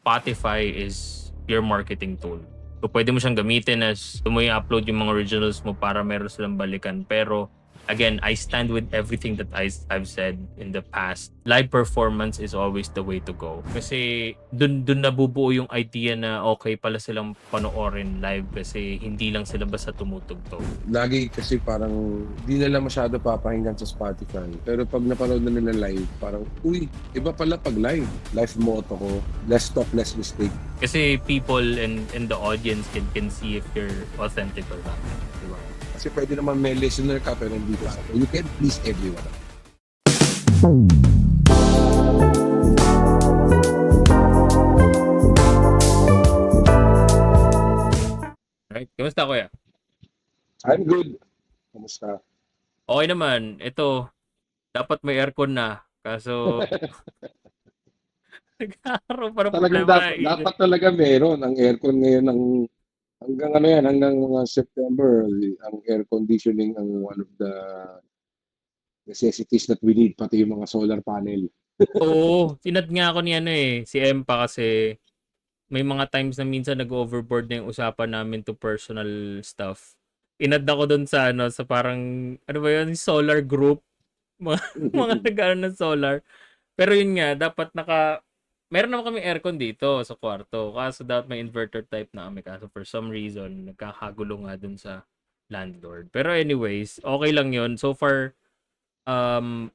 Spotify is your marketing tool. So pwede mo siyang gamitin as mo i-upload yung mga originals mo para meron silang balikan. Pero again, I stand with everything that I've said in the past. Live performance is always the way to go. Kasi dun nabubuo yung idea na okay pala silang panoorin live kasi hindi lang sila basta tumutugtog. Lagi kasi parang di nila masyado papakinggan sa Spotify. Pero pag napanood na nila live, parang, uy, iba pala pag live. Live motto ko, less talk, less mistake. Kasi people and the audience can see if you're authentic or not. Diba? Kasi pwede naman may listener ka pero hindi ka. You can please everyone. Right? Kamusta kuya? I'm good. Kamusta? Okay naman. Ito, dapat may aircon na. Kaso, nagkakaroon pa ng Talagang problema. dapat talaga meron ang aircon ngayon hanggang ano yan, hanggang mga September, ang air conditioning ang one of the necessities that we need, pati yung mga solar panel. Oo, sinad nga ako ni si Empa kasi may mga times na minsan nag-overboard na yung usapan namin to personal stuff. Inad ako doon sa sa parang, ano ba yun, solar group. Mga, mga nag ng solar. Pero yun nga, dapat meron naman kami aircon dito sa kwarto. Kaso dapat may inverter type na kami. Kaso for some reason, nagkakagulo nga dun sa landlord. Pero anyways, okay lang yun. So far, um,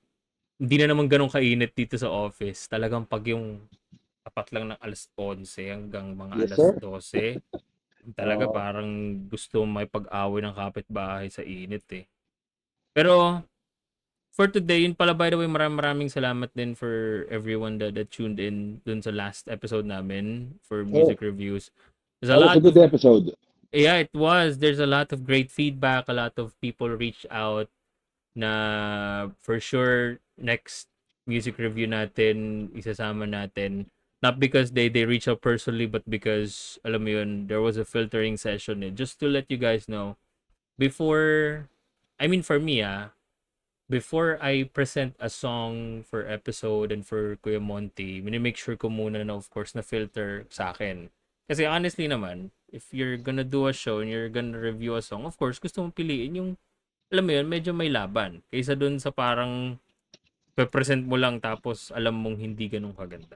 hindi na naman ganun kainit dito sa office. Talagang pag yung tapat lang ng alas 11 hanggang mga Yes, alas sir. 12, talaga parang gusto may pag-away ng kapitbahay sa init eh. Pero for today, yun pala by the way, maraming salamat din for everyone that tuned in dun sa last episode namin for Oh, music reviews. There's a that was lot a good episode. yeah, it was. There's a lot of great feedback, a lot of people reach out na for sure next music review natin, isasama natin. Not because they reach out personally, but because, alam mo yun, there was a filtering session eh. Just to let you guys know, before, I mean for me before I present a song for episode and for Kuya Monty, make sure ko muna na of course na filter sa akin. Kasi honestly naman, if you're gonna do a show and you're gonna review a song, of course gusto mong piliin yung, alam mo yun, medyo may laban. Kaysa dun sa parang pe-present mo lang tapos alam mong hindi ganun kaganda.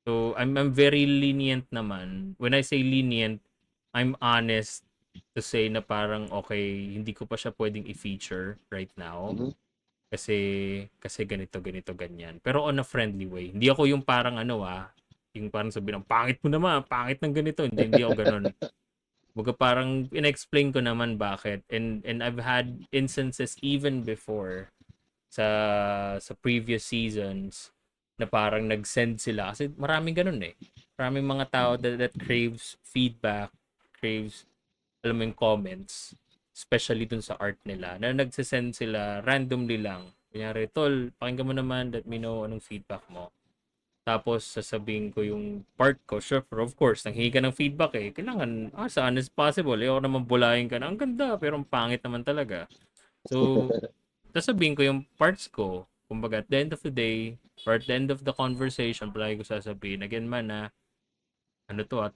So I'm very lenient naman. When I say lenient, I'm honest to say na parang okay, hindi ko pa siya pwedeng i-feature right now. Mhm. Kasi ganito ganyan. Pero on a friendly way. Hindi ako yung parang yung parang sabihin ng pangit mo naman, pangit ng ganito. Hindi ako ganoon. Baga parang in-explain ko naman bakit. And I've had instances even before sa previous seasons na parang nag-send sila kasi maraming ganun eh. Maraming mga tao that craves feedback, craves alam mo yung comments, especially dun sa art nila, na nagsisend sila randomly lang. Kunyari, tol, pakinggan mo naman, let me know anong feedback mo. Tapos, sasabihin ko yung part ko. Sure, of course, nanghingi ka ng feedback eh. Kailangan, as honest as possible. Ayoko naman bulayin ka na, ang ganda, pero ang pangit naman talaga. So, sasabihin ko yung parts ko. Kumbaga, at the end of the day, or at the end of the conversation, palagi ko sasabihin, again man na,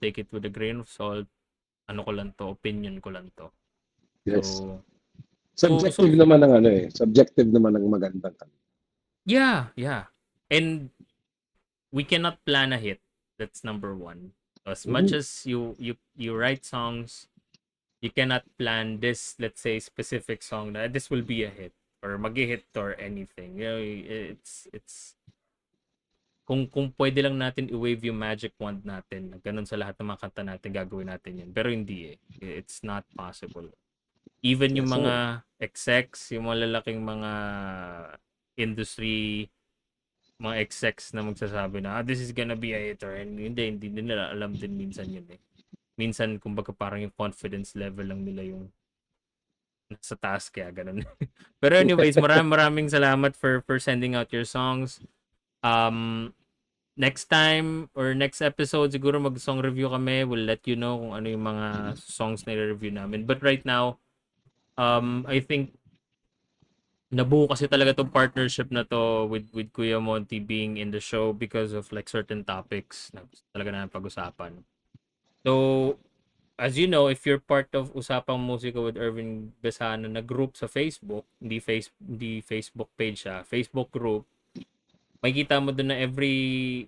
take it with a grain of salt, ano ko lang to, opinion ko lang to. Yes. So, Subjective naman ang subjective naman ang magandang. yeah. And we cannot plan a hit. That's number one. As much as you write songs, you cannot plan this, let's say, specific song na this will be a hit or mag-hit or anything. You know, it's kung pwede lang natin i-wave yung magic wand natin, ganun sa lahat ng mga kanta natin, gagawin natin yun. Pero hindi eh. It's not possible. Even yung Yes, sir. mga execs, yung mga lalaking mga industry, mga execs na magsasabi na, this is gonna be a hit or hindi nila alam din minsan yun eh. Minsan, kumbaga parang yung confidence level lang nila yung sa taas kaya ganun. Pero anyways, maraming salamat for sending out your songs. Next time or next episode, siguro mag-song review kami. We'll let you know kung ano yung mga songs na i-review namin. But right now, I think nabuo kasi talaga 'tong partnership na 'to with Kuya Monty being in the show because of like certain topics na gusto talaga namin pag-usapan. So, as you know, if you're part of Usapang Musika with Ervin Besana na group sa Facebook, hindi Facebook page siya, Facebook group, makikita mo dun na every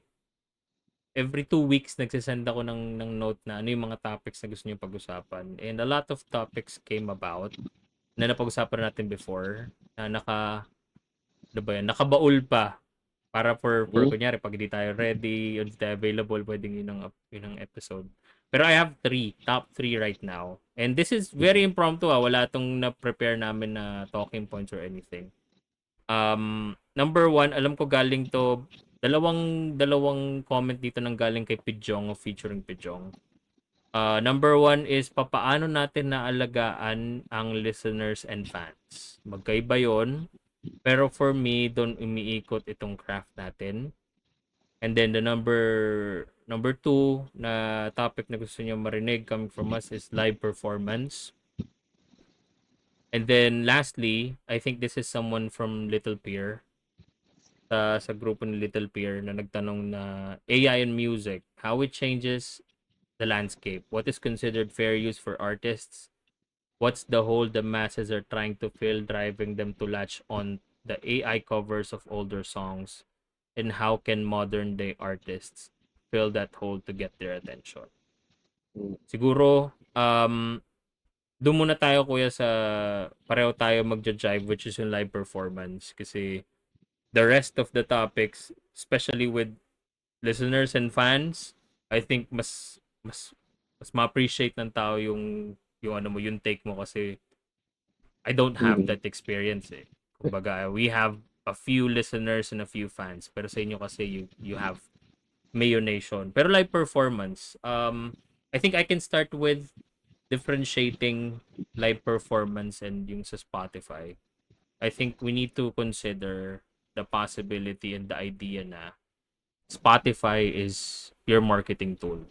2 weeks nagsisend ako ng note na ano yung mga topics na gusto niyo pag-usapan. And a lot of topics came about na napag-usapan natin before na ano ba yan, nakabaul pa para for Mhm. kunyari pag hindi tayo ready o hindi tayo available, pwedeng yun ang episode. Pero I have top three right now. And this is very impromptu wala tong na-prepare namin na talking points or anything. Number one, alam ko galing to, dalawang comment dito nang galing kay Pidjong o featuring Pidjong. Number one is papaano natin naalagaan ang listeners and fans. Magkaiba yon. Pero for me, doon umiikot itong craft natin. And then the number two na topic na gusto niyo marinig coming from us is live performance. And then lastly, I think this is someone from Little Pier. Sa grupo ni Little Pier na nagtanong na AI and music, how it changes the landscape. What is considered fair use for artists? What's the hole the masses are trying to fill, driving them to latch on the AI covers of older songs? And how can modern day artists fill that hole to get their attention? Mm. Siguro, doon muna tayo kuya sa pareho tayo magja-jive which is yung live performance kasi the rest of the topics, especially with listeners and fans, I think mas ma-appreciate ng tao yung ano mo, yung take mo kasi I don't have Mm. that experience eh. Kumbaga, we have a few listeners and a few fans. Pero sa inyo kasi you have Mayo Nation. Pero live performance, I think I can start with differentiating live performance and yung sa Spotify. I think we need to consider the possibility and the idea na Spotify is your marketing tool.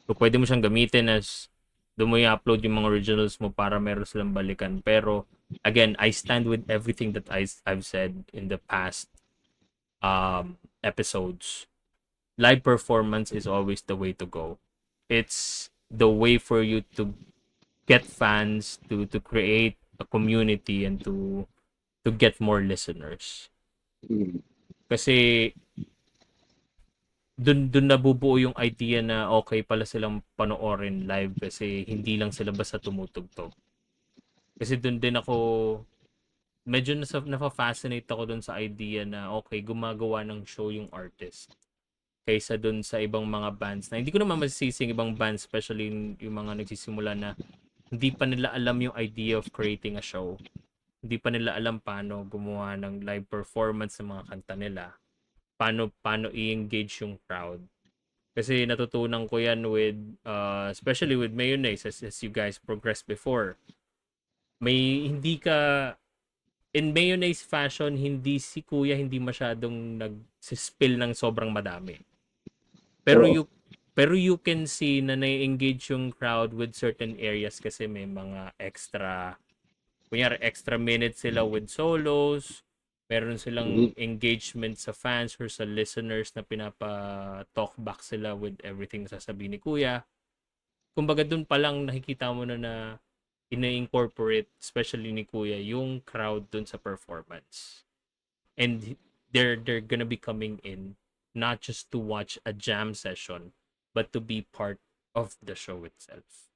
So, pwede mo siyang gamitin as doon mo i-upload yung mga originals mo para meron silang balikan. Pero, again, I stand with everything that I've said in the past episodes. Live performance is always the way to go. It's the way for you to get fans, to create a community, and to get more listeners. Mm. Kasi dun nabubuo yung idea na okay pala silang panoorin live kasi hindi lang sila basta tumutugtog. Kasi dun din ako medyo nafa-fascinate ako dun sa idea na okay, gumagawa ng show yung artist kaysa dun sa ibang mga bands na hindi ko naman masisising ibang bands, especially yung mga nagsisimula na hindi pa nila alam yung idea of creating a show. Hindi pa nila alam paano gumawa ng live performance ng mga kanta nila. Paano i-engage yung crowd. Kasi natutunan ko yan with, especially with Mayonnaise as you guys progressed before. May hindi ka, in Mayonnaise fashion, hindi si Kuya hindi masyadong nag-spill ng sobrang madami. Pero Oo. you can see na na-engage yung crowd with certain areas kasi may mga kunyari extra minutes sila with solos, meron silang Mhm. engagement sa fans or sa listeners na pinapa-talk back sila with everything na sasabihin ni Kuya. Kumbaga dun pa lang nakikita mo na ina-incorporate, especially ni Kuya, yung crowd dun sa performance. And they're gonna be coming in not just to watch a jam session, but to be part of the show itself.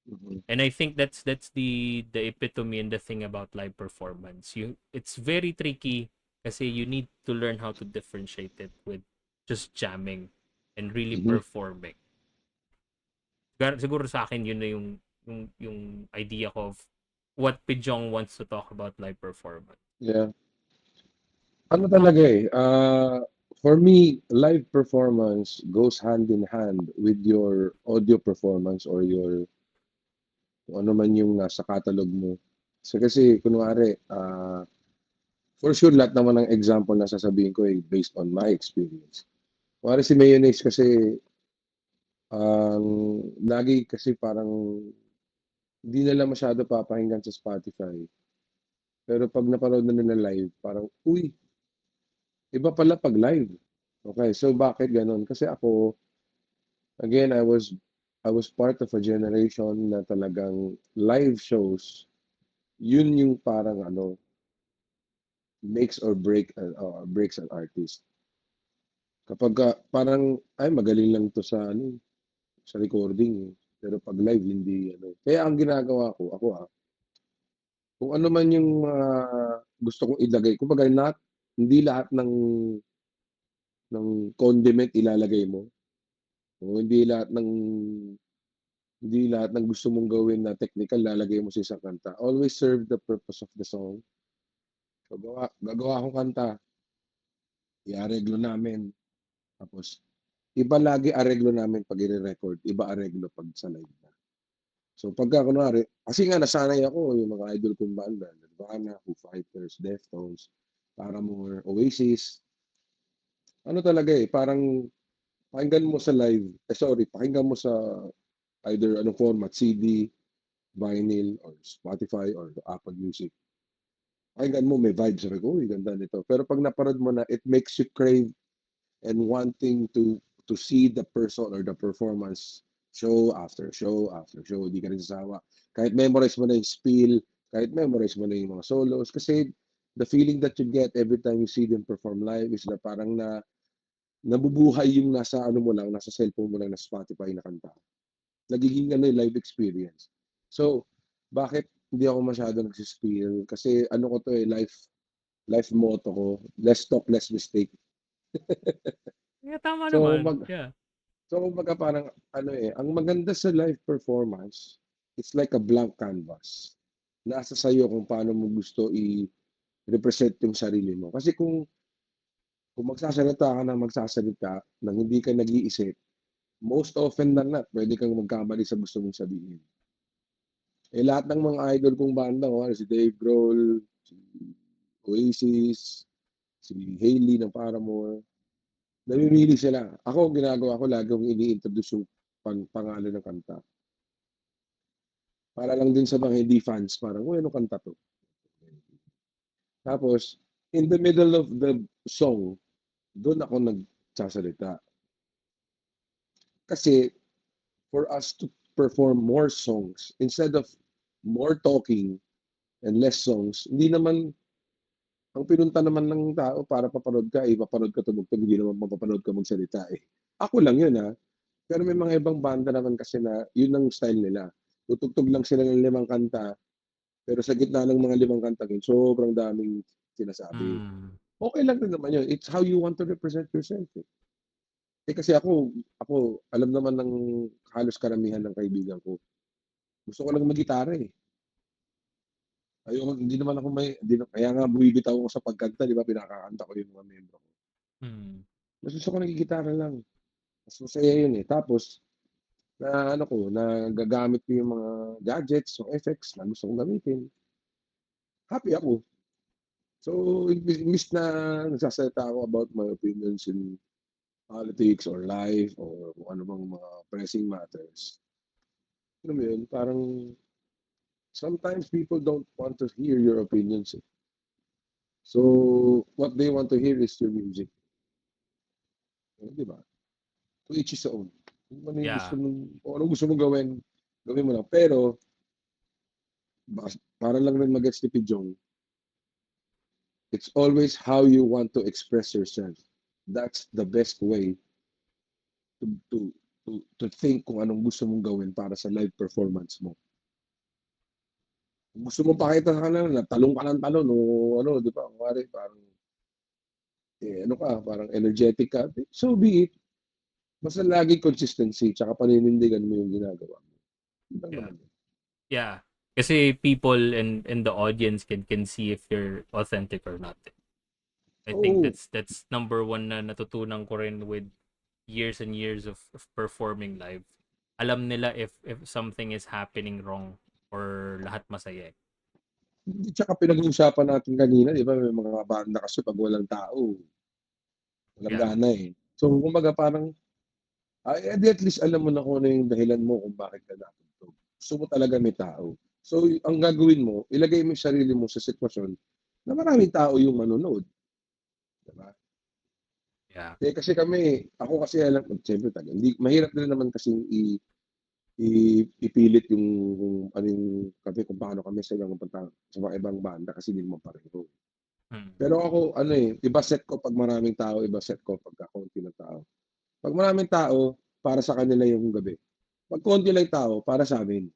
Mhm. And I think that's the epitome and the thing about live performance. It's very tricky kasi you need to learn how to differentiate it with just jamming and really Mhm. performing. Siguro sa akin yun na yung idea ko of what Pijong wants to talk about live performance. Yeah. Ano talaga eh, for me, live performance goes hand in hand with your audio performance or your kung ano man yung nasa catalog mo. So, kasi kunwari, for sure lahat naman ng example na sasabihin ko ay based on my experience. Kunwari si Mayonnaise kasi, ang lagi kasi parang hindi nila masyado papakinggan sa Spotify. Pero 'pag napanood na nila live parang, "Uy, iba pala 'pag live." Okay, so bakit gano'n? Kasi ako, again, I was part of a generation na talagang live shows, yun yung parang ano, makes or breaks an artist. Kapagka parang, "Ay magaling lang 'to sa ano, sa recording, eh." Pero 'pag live hindi ano. Kaya ang ginagawa ko, ako, kung ano man yung mga gusto kong ilagay, kumbaga hindi lahat ng condiment ilalagay mo, o hindi lahat ng gusto mong gawin na technical lalagay mo sa isang kanta. Always serve the purpose of the song. So gagawa akong kanta, i-areglo namin, tapos iba lagi areglo namin 'pag ire-record, iba areglo 'pag sa live na. So pagka kunwari kasi nga nasanay ako yung mga idol kong banda, Nirvana, Foo Fighters, Deftones, Paramore, Oasis. Ano talaga, parang pakinggan mo sa live, pakinggan mo sa either anong format, CD, vinyl, or Spotify, or Apple Music. Pakinggan mo, may vibes. Sabi ko, "Uy, ganda nito." Pero 'pag napanood mo na, it makes you crave and wanting to see the person or the performance show after show after show. Di ka rin sasawa. Kahit memorize mo na yung spiel, kahit memorize mo na yung mga solos. Kasi the feeling that you get every time you see them perform live is na parang nabubuhay yung nasa ano mo lang, nasa cellphone mo lang na Spotify na kanta. Nagiging ano yung live experience. So, bakit hindi ako masyado nagsi-spiel? Kasi ano ko 'to, life motto ko, less talk, less mistake. Yeah, tama So, naman. Yeah. kumbaga parang ano, ang maganda sa live performance, it's like a blank canvas. Nasa sa'yo kung paano mo gusto i-represent yung sarili mo. Kasi kung magsasalita ka ng magsasalita ng hindi ka nag-iisip, most often than not, puwede kang magkamali sa gusto mong sabihin. Lahat ng mga idol kong banda, kunwari si Dave Grohl, si Oasis, si Hailey ng Paramore, namimili sila. Ako ang ginagawa ko, lagi kong ini-introduce yung pangalan ng kanta. Para lang din sa mga hindi fans, parang, "Uy, anong kanta 'to?" Tapos, in the middle of the song, dun ako nagsasalita. Kasi for us to perform more songs, instead of more talking and less songs, hindi naman ang pinunta naman ng tao para papanood ka, papanood ka tumugtog, hindi naman mapapanood ka magsalita, eh. Ako lang yun, pero may mga ibang banda naman kasi na yun ang style nila. Tutugtog lang sila ng 5 kanta, pero sa gitna ng mga 5 kanta yun, sobrang daming sinasabi. Mm. Okey lang din naman yun, it's how you want to represent yourself, eh. Kasi ako alam naman ng halos karamihan ng kaibigan ko, gusto ko lang maggitara, eh. Hindi naman ako hindi na kaya nga bumibitaw ako sa pagkanta, 'di ba, pinakakanta ko yung mga miyembro ko. Mm. Mas gusto ko naggigitara lang, mas masaya yun, eh. Tapos na ano ko, nagagamit ko yung mga gadgets o effects na gusto kong gamitin, happy ako. So, imbis na nagsasalita ako about my opinions in politics or life or kung ano bang mga pressing matters, alam mo yun, parang sometimes people don't want to hear your opinions, eh. So, what they want to hear is your music, 'di ba? To each his own. Yeah. Kung anong gusto mong gawin, gawin mo lang. Pero para lang rin mag-gets ni Pidjong, it's always how you want to express yourself. That's the best way to to to think kung anong gusto mong gawin para sa live performance mo. Kung gusto mong pakita sa kanila na talong ka ng talon o ano, 'di ba, kunwari parang, ano ka, parang energetic ka, so be it. Basta laging consistency tsaka paninindigan mo yung ginagawa mo. Yun lang Yeah. naman yun. Yeah. Kasi people and the audience can see if you're authentic or not. I think Oo, that's number one na natutunan ko rin with years and years of performing live. Alam nila if something is happening wrong or lahat masaya. tsaka pinag-uusapan natin kanina, 'di ba, may mga banda kasi 'pag walang tao, walang Yeah. gana, eh. So, kumbaga parang, di at least alam mo na kung ano yung dahilan mo kung bakit ka natugtog. Gusto mo talaga may tao. So, ang gagawin mo, ilagay mo yung sarili mo sa sitwasyon na maraming tao yung manonood, 'di ba? Yeah. Kasi ako kasi alam ko siyempre hindi mahirap din naman kasing ipilit yung kung ano yung kung paano kami sa mga ibang banda kasi hindi naman pareho. Mm. Pero ako iba set ko 'pag maraming tao, iba set ko pagka konti lang tao. 'Pag maraming tao, para sa kanila yung gabi. 'Pag konti lang tao, para sa'min.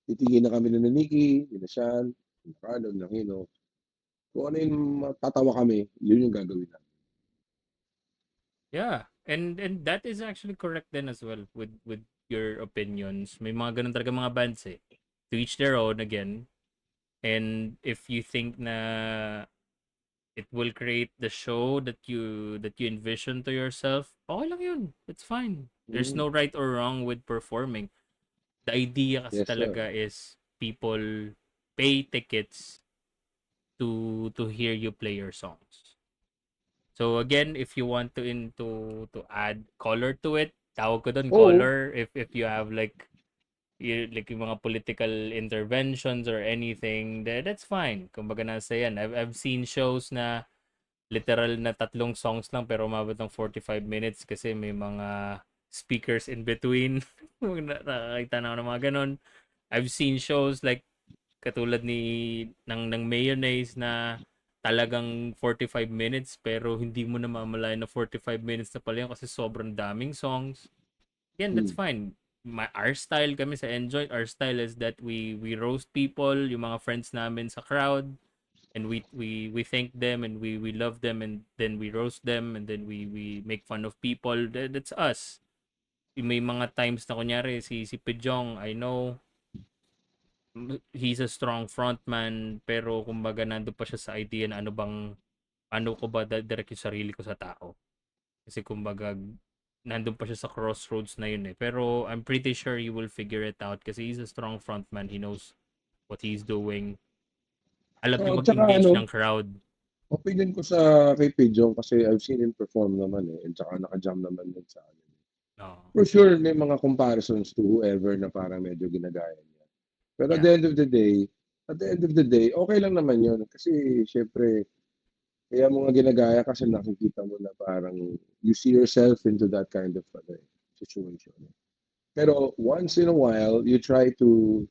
Titingin na kami nila Nikki, nila Sean, nila Carlo, nila Hino. Kung ano yung matatawa kami, yun yung gagawin namin. Yeah. And that is actually correct then as well with your opinions. May mga ganun talaga mga bands eh. To each their own again. And if you think na it will create the show that you envision to yourself, okay lang yun. It's fine. There's Mm, no right or wrong with performing. The idea kasi yes, sir. talaga is people pay tickets to hear you play your songs. So again, if you want to add color to it, tawag ko doon Oo, color if you have like like yung mga political interventions or anything, that's fine. Kumbaga nasa yan. I've seen shows na literal na 3 songs lang pero umabot ng 45 minutes kasi may mga speakers in between. Nakakita na ako ng mga ganon. I've seen shows like katulad ng Mayonnaise na talagang 45 minutes pero hindi mo na mamalayan na 45 minutes na pala yun kasi sobrang daming songs. Again, that's hmm, fine. Our style kami sa Enjoy, our style is that we roast people, yung mga friends namin sa crowd, and we thank them and we love them and then we roast them and then we make fun of people. That's us. May mga times na kunyari si Pejong, I know he's a strong frontman pero kumbaga nando pa siya sa idea na ano ko ba direct yung sarili ko sa tao. Kasi kumbaga nandun pa siya sa crossroads na yun eh. Pero I'm pretty sure he will figure it out kasi he's a strong frontman. He knows what he's doing. Alam niya tsaka mag-engage ng crowd. opinion ko sa kay Pidgeon kasi I've seen him perform naman and tsaka naka-jam naman din sa amin. Oo. For sure, may mga comparisons to whoever na parang medyo ginagaya niya. Pero Yeah. at the end of the day, okay lang naman yun. Kasi syempre, kaya mo nga ginagaya kasi nakikita mo na parang you see yourself into that kind of situation. Pero once in a while, you try to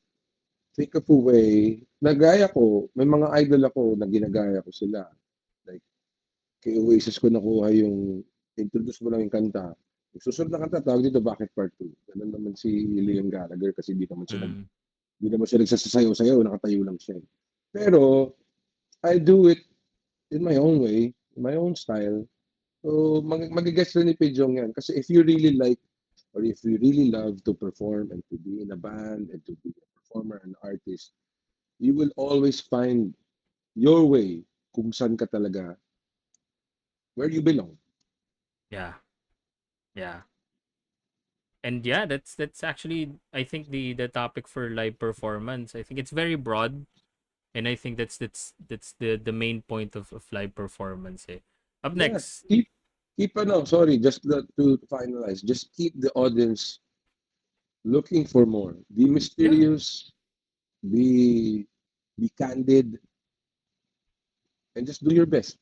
think of a way, nagaya ko, may mga idol ako na ginagaya ko sila. Like, kay Oasis ko nakuha yung introduce mo lang yung kanta. Yung susunod na kanta, tawag dito, Bakit Part 2. Ganun naman si Liam Gallagher kasi Mm. di naman siya nagsasayaw-sayaw, nakatayo lang siya. Pero, I do it in my own way, in my own style. So, magigets rin ni Pidjong yan. Kasi if you really like, or if you really love to perform and to be in a band and to be a performer and artist, you will always find your way kung saan ka talaga, where you belong. Yeah. Yeah. And yeah, that's actually I think the topic for live performance. I think it's very broad and I think that's the main point of live performance eh. Up Yeah, next. sorry, to finalize, just keep the audience looking for more. Be Yeah. mysterious, be be candid, and just do your best.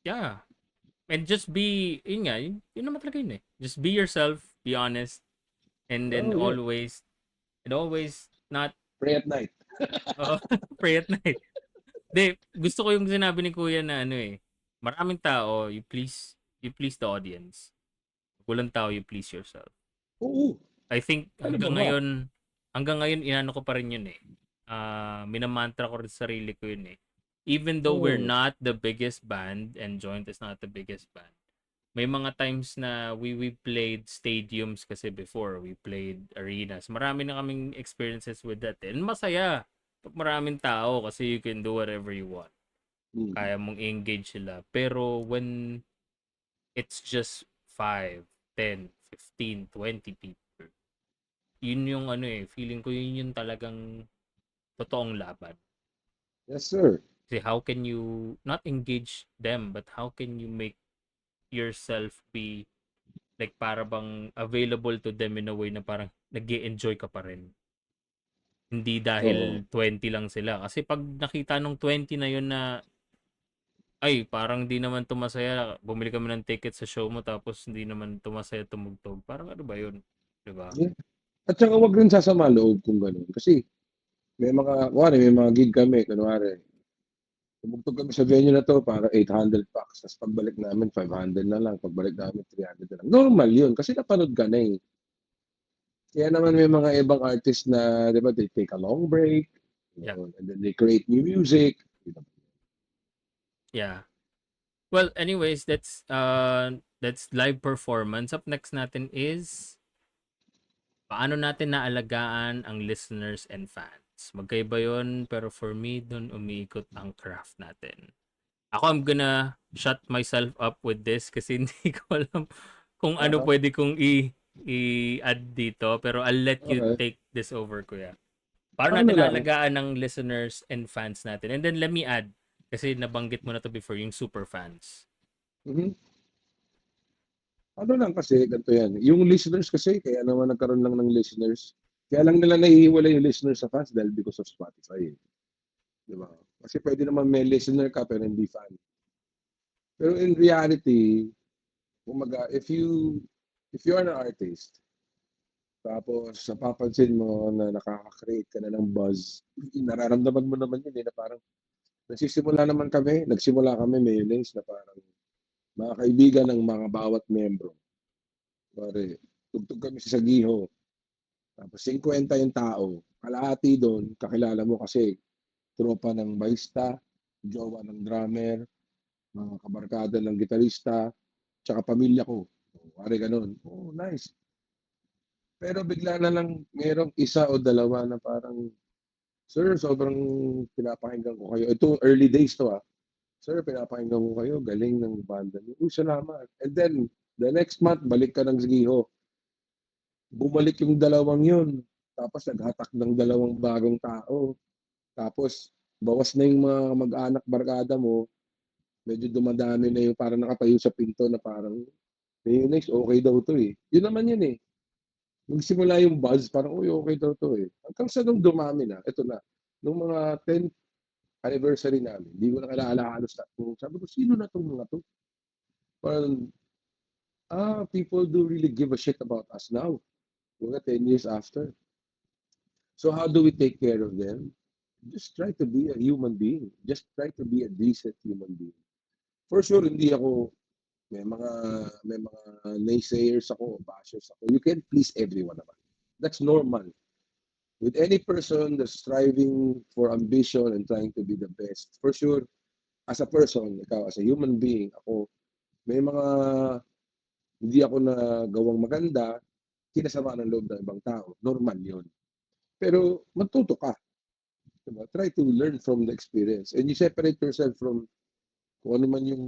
Yeah. And just be yun nga, yun naman talaga yun eh. Just be yourself, be honest, and then Oh yeah, always not pray at night. uh, pray at night. De, gusto ko yung sinabi ni Kuya na ano eh. Maraming tao, you please the audience. Walang tao, you please yourself. Oo, I think ano ba ba? hanggang ngayon inano ko pa rin yun eh. Minamantra ko rin sa sarili ko yun eh. Even though we're Oo. not the biggest band and Joint is not the biggest band, may mga times na we played stadiums kasi before, we played arenas. Marami na kaming experiences with that. And masaya. Pag maraming tao kasi you can do whatever you want. Mm. Kaya mong engage sila. Pero when it's just 5, 10, 15, 20 people, yun yung ano eh, feeling ko yun yung talagang totoong laban. Yes, sir. Kasi how can you not engage them, but how can you make yourself be like para bang available to them in a way na parang nag enjoy ka pa rin. Hindi Oo. dahil 20 lang sila. Kasi pag nakita nung 20 na yun na, ay, parang di naman 'to masaya, bumili kami ng ticket sa show mo tapos hindi naman 'to masaya tumugtog. Parang ano ba yun, 'di ba? Yeah. At saka wag rin sasama loob kung gano'n. Kasi may mga gig kami kunwari, tumugtog kami sa venue na 'to para 800 bucks ta's pagbalik namin 500 na lang, pagbalik namin 300 na lang. Normal 'yun kasi napanood ka na, eh. Kaya naman may mga ibang artist na 'di ba, they take a long break, Yeah, and then they create new music, you know. yeah. Well, anyways, that's live performance. Up next natin is paano natin naalagaan ang listeners and fans. Magkaiba yun, pero for me, dun umiikot ang craft natin. Ako, I'm gonna shut myself up with this kasi hindi ko alam kung ano Oo, pwede kong i-add dito. Pero I'll let you okey. take this over, kuya. Paano Ano natin lang, naalagaan ng listeners and fans natin? And then let me add, kasi nabanggit mo na to before, yung super fans. mhm. Ano lang kasi ganito 'yan, yung listeners kasi kaya naman nagkaroon lang ng listeners, kaya lang nila nahihiwalay yung listeners sa fans dahil because of Spotify, eh, 'di ba? Kasi puwede naman may listener ka pero hindi fan. Pero in reality, kumbaga if you are an artist, tapos napapansin mo na nakaka-create ka na ng buzz, nararamdaman mo naman yun, eh, na parang nagsimula kami Mayonnaise na parang mga kaibigan ng mga bawat miyembro. Kunwari tugtog kami sa Sagiho, tapos 50 yung tao, kalahati dun kakilala mo kasi tropa ng bahista, jowa ng drummer, mga kabarkada ng gitarista, tsaka pamilya ko. Kunwari gano'n, oh, nice. Pero bigla na lang merong isa o dalawa na parang, "Sir, sobrang pinapakinggan ko kayo." Ito early days 'to, "Sir, pinapakinggan ko kayo, galing ng banda niyo." "Uy, salamat." And then the next month balik ka ng Sagiho, bumalik yung dalawang yun, tapos naghatak ng dalawang bagong tao, tapos bawas na yung mga kamag-anak, barkada mo, medyo dumadami na yung parang nakatayo sa pinto na parang, "Mayonnaise, okey daw 'to, eh." Yun naman yun, eh. Nagsimula yung buzz parang, "Uy, okey daw 'to, eh." Hanggang sa nung dumami na, eto na, nung mga 10th anniversary namin, di ko na kilala halos lahat. Sabi ko, "Sino na 'tong mga 'to?" Parang, people do really give a shit about us now, mga 10 years after. So how do we take care of them? Just try to be a human being. Just try to be a decent human being. For sure, hindi ako may mga may mga naysayers ako, bashers ako. You can't please everyone naman. That's normal. With any person that's striving for ambition and trying to be the best, for sure, as a person, ikaw as a human being, ako, may mga hindi ako na gawang maganda, kinasama ng loob ng ibang tao. Normal yun. Pero matuto ka. Diba? Try to learn from the experience. And you separate yourself from kung ano man yung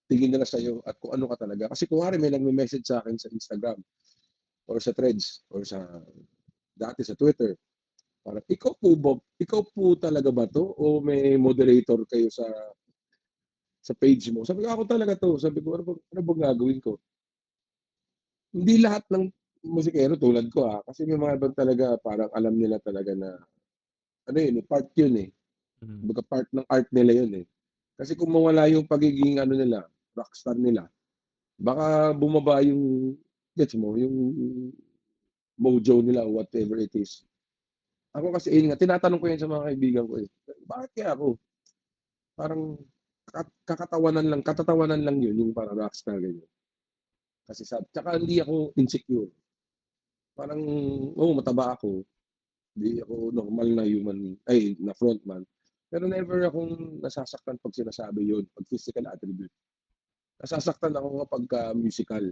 tingin nila sa'yo at kung ano ka talaga. Kasi kung may nagme-message sa akin sa Instagram or sa Threads or sa dati sa Twitter, parang ikaw po talaga ba to o may moderator kayo sa page mo? Sabi ko, ako talaga to. Sabi ko, ano bang gagawin ko? Hindi lahat ng musikero tulad ko, kasi may mga ibang talaga parang alam nila talaga na ano yun, part yun, eh. Mm. Kumbaga part ng art nila yun, eh. Kasi kung mawala yung pagiging ano nila, rockstar nila, baka bumaba yung gets mo, yung mojo nila, whatever it is. Ako kasi yun nga, tinatanong ko yan sa mga kaibigan ko, eh. Bakit kaya ako? Parang katatawanan lang yun, yung parang rockstar ganyan. Kasi tsaka hindi ako insecure. Parang, mataba ako. Hindi ako normal na human, ay, na frontman. Pero never akong nasasaktan pag sinasabi yun, pag physical attribute. Nasasaktan ako kapagka musical.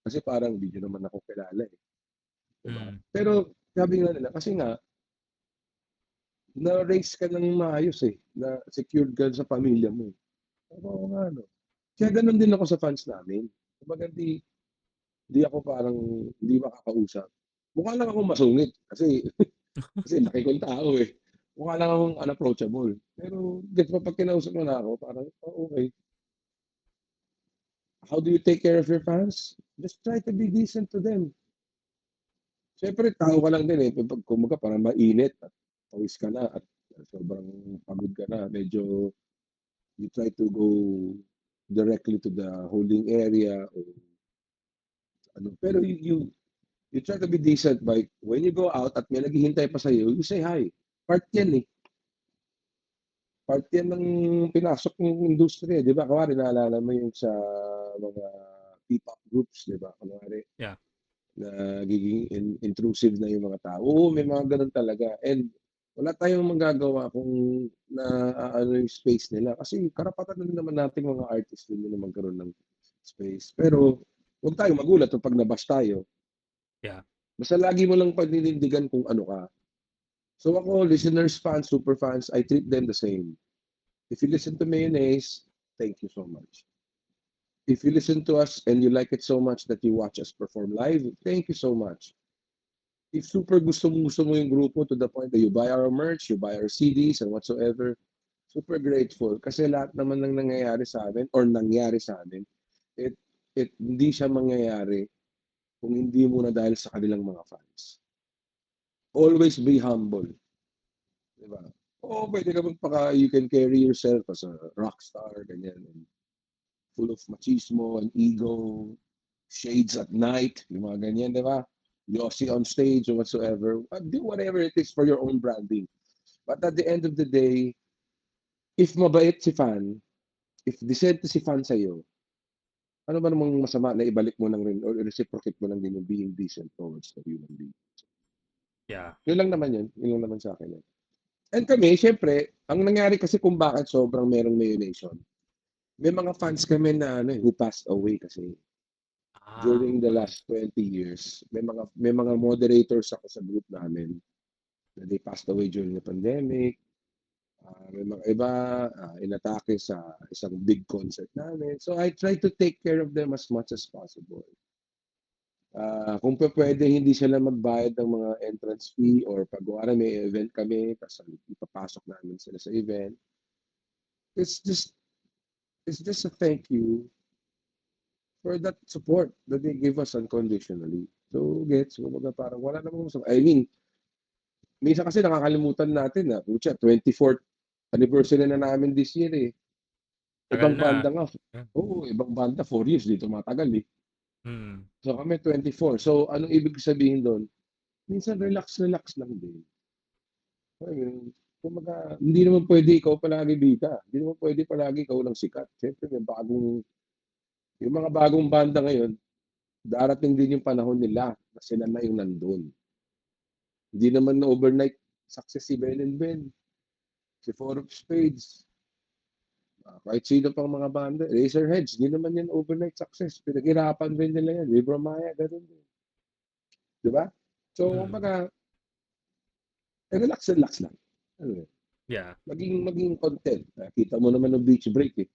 Kasi parang hindi niyo naman ako kilala, eh, 'di ba? Mm. Pero sabi nga nila kasi nga na-raise ka ng maayos, eh, na secured ka sa pamilya mo, eh. Oo nga 'no. Kaya gano'n din ako sa fans namin. Kumbaga di ako parang hindi makakausap. Mukha lang akong masungit kasi kasi laki kong tao, eh. Mukha lang akong unapproachable. Pero gets mo 'pag kinausap mo na ako parang, "Oh, okey. How do you take care of your fans? Just try to be decent to them." Siyempre tao ka lang din, eh, kumbaga parang mainit. pawis ka na at sobrang pagod ka na, medyo you try to go directly to the holding area or ano. Pero you try to be decent by when you go out at may naghihintay pa sa'yo, you say hi. Part yan eh. Part yan ng pinasok ng industriya, di ba? Kunwari, naalala mo yung sa mga P-pop groups, di ba? Kunwari, Yeah. na nagiging intrusive na yung mga tao. Oo, may mga ganun talaga. And wala tayong magagawa kung na ano yung space nila. Kasi karapatan din naman nating mga artist din na magkaroon ng space. Pero huwag tayong magulat pag nabash tayo. Yeah. Basta lagi mo lang paninindigan kung ano ka. So ako, listeners, fans, super fans, I treat them the same. If you listen to Mayonnaise, thank you so much. If you listen to us and you like it so much that you watch us perform live, thank you so much. If super gusto mo yung grupo to the point that you buy our merch, you buy our CDs and whatsoever, super grateful. Kasi lahat naman ng nangyayari sa amin or nangyari sa amin, it hindi siya mangyayari kung hindi muna dahil sa kanilang mga fans. Always be humble. Diba? Oo, pwede ka you can carry yourself as a rock star, ganyan. And full of machismo and ego, shades at night, yung mga ganyan, di ba? Yossi on stage or whatsoever. Do whatever it is for your own branding. But at the end of the day, if mabait si fan, if decent si fan sa'yo, ano ba namang masama na ibalik mo lang rin or reciprocate mo lang din yung being decent towards the human being. Yeah. Yun lang naman yun. Yun lang naman sa akin yun. And kami, syempre, ang nangyari kasi kung bakit sobrang merong mayonation, may mga fans kami na who passed away kasi during the Okay. last 20 years. May mga moderators ako sa group namin na they passed away during the pandemic. May mga iba inatake sa isang big concert namin. So I try to take care of them as much as possible. Kung pwede, hindi sila magbayad ng mga entrance fee or pag may event kami, tapos ipapasok namin sila sa event. It's just a thank you for that support that they give us unconditionally. So, gets, kumbaga parang wala namang I mean, minsan kasi nakakalimutan natin na, pucha, 24th anniversary na namin this year eh. Tagal Ibang na. banda nga, ibang banda, 4 years, dito matagal eh. Hmm. So kami 24. So anong ibig sabihin doon? Minsan relax lang din. Ayun. Kumbaga, hindi naman pwede ikaw palagi bida. Hindi naman pwede palagi ikaw lang sikat. Siyempre, yung mga bagong banda ngayon, darating din yung panahon nila na sila na yung nandun. Hindi naman na overnight success si Ben and Ben, si Four of Spades, kahit sino pang mga banda, Razorheads, hindi naman yan overnight success. Pinaghirapan rin nila yan. Libro Maya, ganun din. Di ba? So, kumbaga, relax lang. Ano yun? Yeah. Maging content. Kita mo naman ng beach break eh.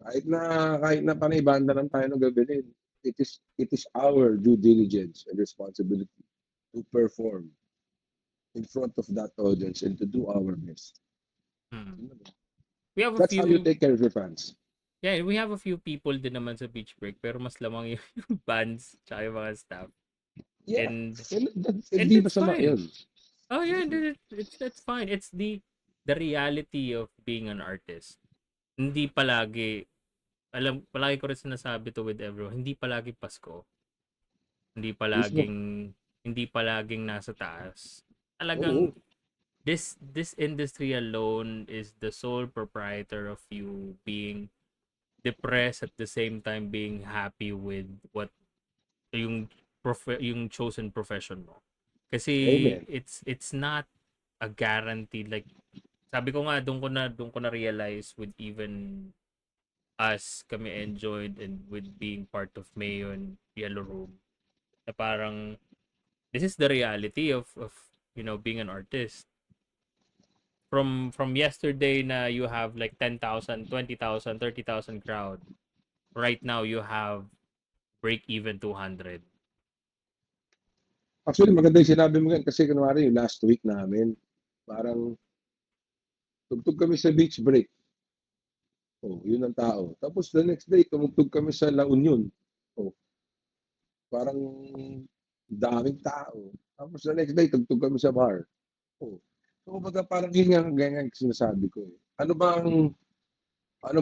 Kahit na panay banda lang tayo ng gabi din, it is our due diligence and responsibility to perform in front of that audience and to do our best. We have a That's how you few take care of your fans. Yeah, we have a few people din naman sa beach break pero mas lamang yung bands tsaka yung mga staff. Yeah. And Hindi it's masama fine. yun. Oh yeah, that's fine. It's the reality of being an artist. Hindi palagi palagi ko rin sinasabi to with everyone, hindi palagi Pasko. Hindi Mismo. palaging nasa taas. Oo. Talagang this industry alone is the sole proprietor of you being depressed at the same time being happy with what yung yung chosen profession mo. Kasi Amen. it's not a guarantee, like sabi ko nga doon ko na realize with even us kami enjoyed and with being part of Mayo and Yellow Room na parang this is the reality of being an artist. From yesterday na you have like 10,000, 20,000, 30,000 crowd. Right now you have break even 200. Actually, maganda yung sinabi mo yan kasi kunwari yung last week namin, parang tugtog kami sa beach break. Oh, yun ang tao. Tapos the next day, tumugtog kami sa La Union. Oh, parang daming tao. Tapos the next day, tugtog kami sa bar. Oo. So, kumbaga parang yun nga, gaya nga yung sinasabi ko, eh. Ano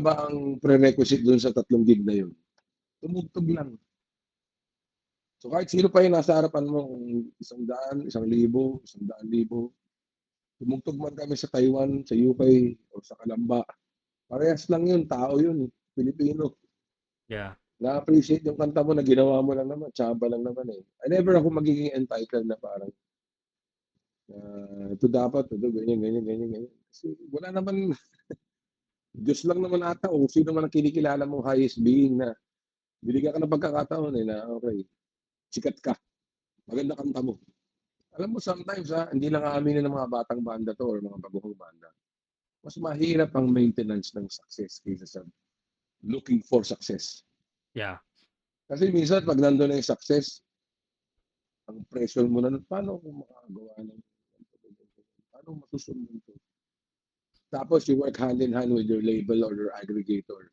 ba ang prerequisite dun sa 3 gig na yun? Tumugtog lang. So, kahit sino pa yung nasa harapan mo, kung 100, 1,000, 100,000, tumugtog man kami sa Taiwan, sa UK, o sa Kalamba, parehas lang yun, tao yun, eh, Pilipino. Yeah. Na-appreciate yung kanta mo na ginawa mo lang naman, tsamba lang naman, eh. I never ako magiging entitled na parang, ito dapat, ito ganyan, ganyan, ganyan, ganyan. Kasi wala naman, Diyos lang naman ata o sino man ang kinikilala mong highest being na binigyan ka ng pagkakataon, eh, na okey, sikat ka, maganda kanta mo. Alam mo sometimes, hindi lang aaminin ng mga batang banda 'to or mga baguhang banda. Mas mahirap ang maintenance ng success kaysa sa looking for success. Yeah. Kasi minsan 'pag nandun na yung success, ang pressure mo na nun, "Paano ako makakagawa ng ganito, paano masusunod 'to?" Tapos you work hand in hand with your label or your aggregator.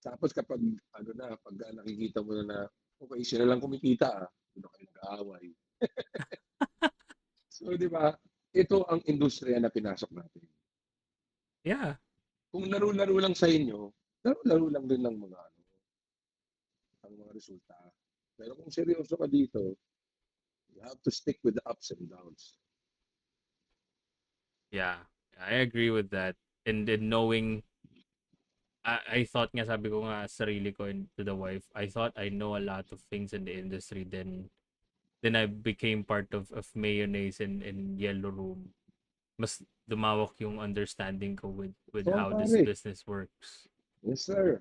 Tapos kapag ano na, pagka nakikita mo na, okey sila lang kumikita, dun na kayo nag-aaway. So, 'di ba, ito ang industriya na pinasok natin. Yeah. Kung laro-laro lang sa inyo, laro-laro lang din ng mga ano, ang mga resulta. Pero kung seryoso ka dito, you have to stick with the ups and downs. Yeah. I agree with that. And then knowing, I thought nga, sabi ko nga sa sarili ko and to the wife, I thought I know a lot of things in the industry. Then I became part of mayonnaise and yellow room. Mas dumawak yung understanding ko with So, how this pare, business works. yes sir.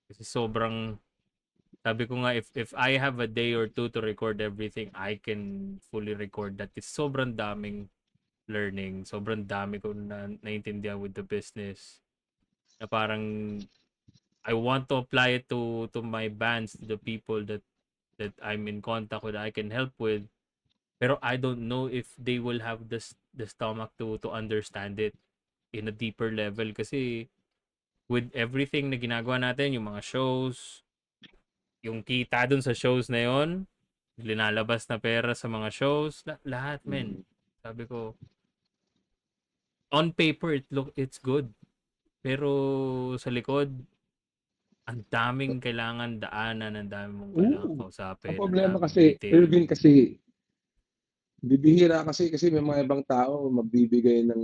Kasi sobrang, sabi ko nga, if I have a day or two to record everything, I can fully record that. It's sobrang daming learning. Sobrang dami ko na naintindihan with the business. Na parang I want to apply it to my bands, to the people that I'm in contact with, I can help with. Pero I don't know if they will have the stomach to understand it in a deeper level kasi with everything na ginagawa natin, yung mga shows, yung kita dun sa shows na yon, linalabas na pera sa mga shows, lahat, men. Mm. Sabi ko, on paper it's good. Pero sa likod, ang daming kailangan daanan, ang dami mong kailangan Oo. Ang kausapin, ang problema daming kasi, detail. Irvin, kasi bibihira kasi may mga ibang tao magbibigay ng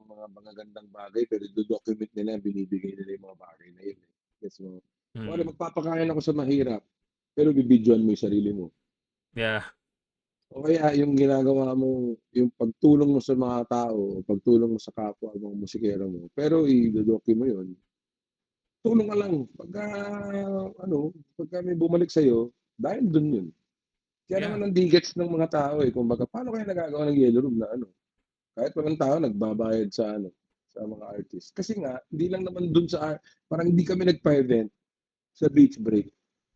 mga magagandang bagay pero ido-document nila, binibigay nila yung mga bagay na yun, eh. Gets mo? Kunwari Mm. magpapakain ako sa mahirap, pero bibidyohan mo yung sarili mo. Yeah. O kaya yung ginagawa mo, yung pagtulong mo sa mga tao, pagtulong mo sa kapwa mong musikero mo, pero i-do-docu mo yun. Tulong ka lang pagka may bumalik sa'yo, dahil dun yun. Kaya Yeah. naman ang digets ng mga tao, eh, kumbaga paano kaya nagagawa ng yellow room na ano, kahit walang tao nagbabayad sa ano, sa mga artist. Kasi nga hindi lang naman dun sa parang hindi kami nagpa-event sa beach break,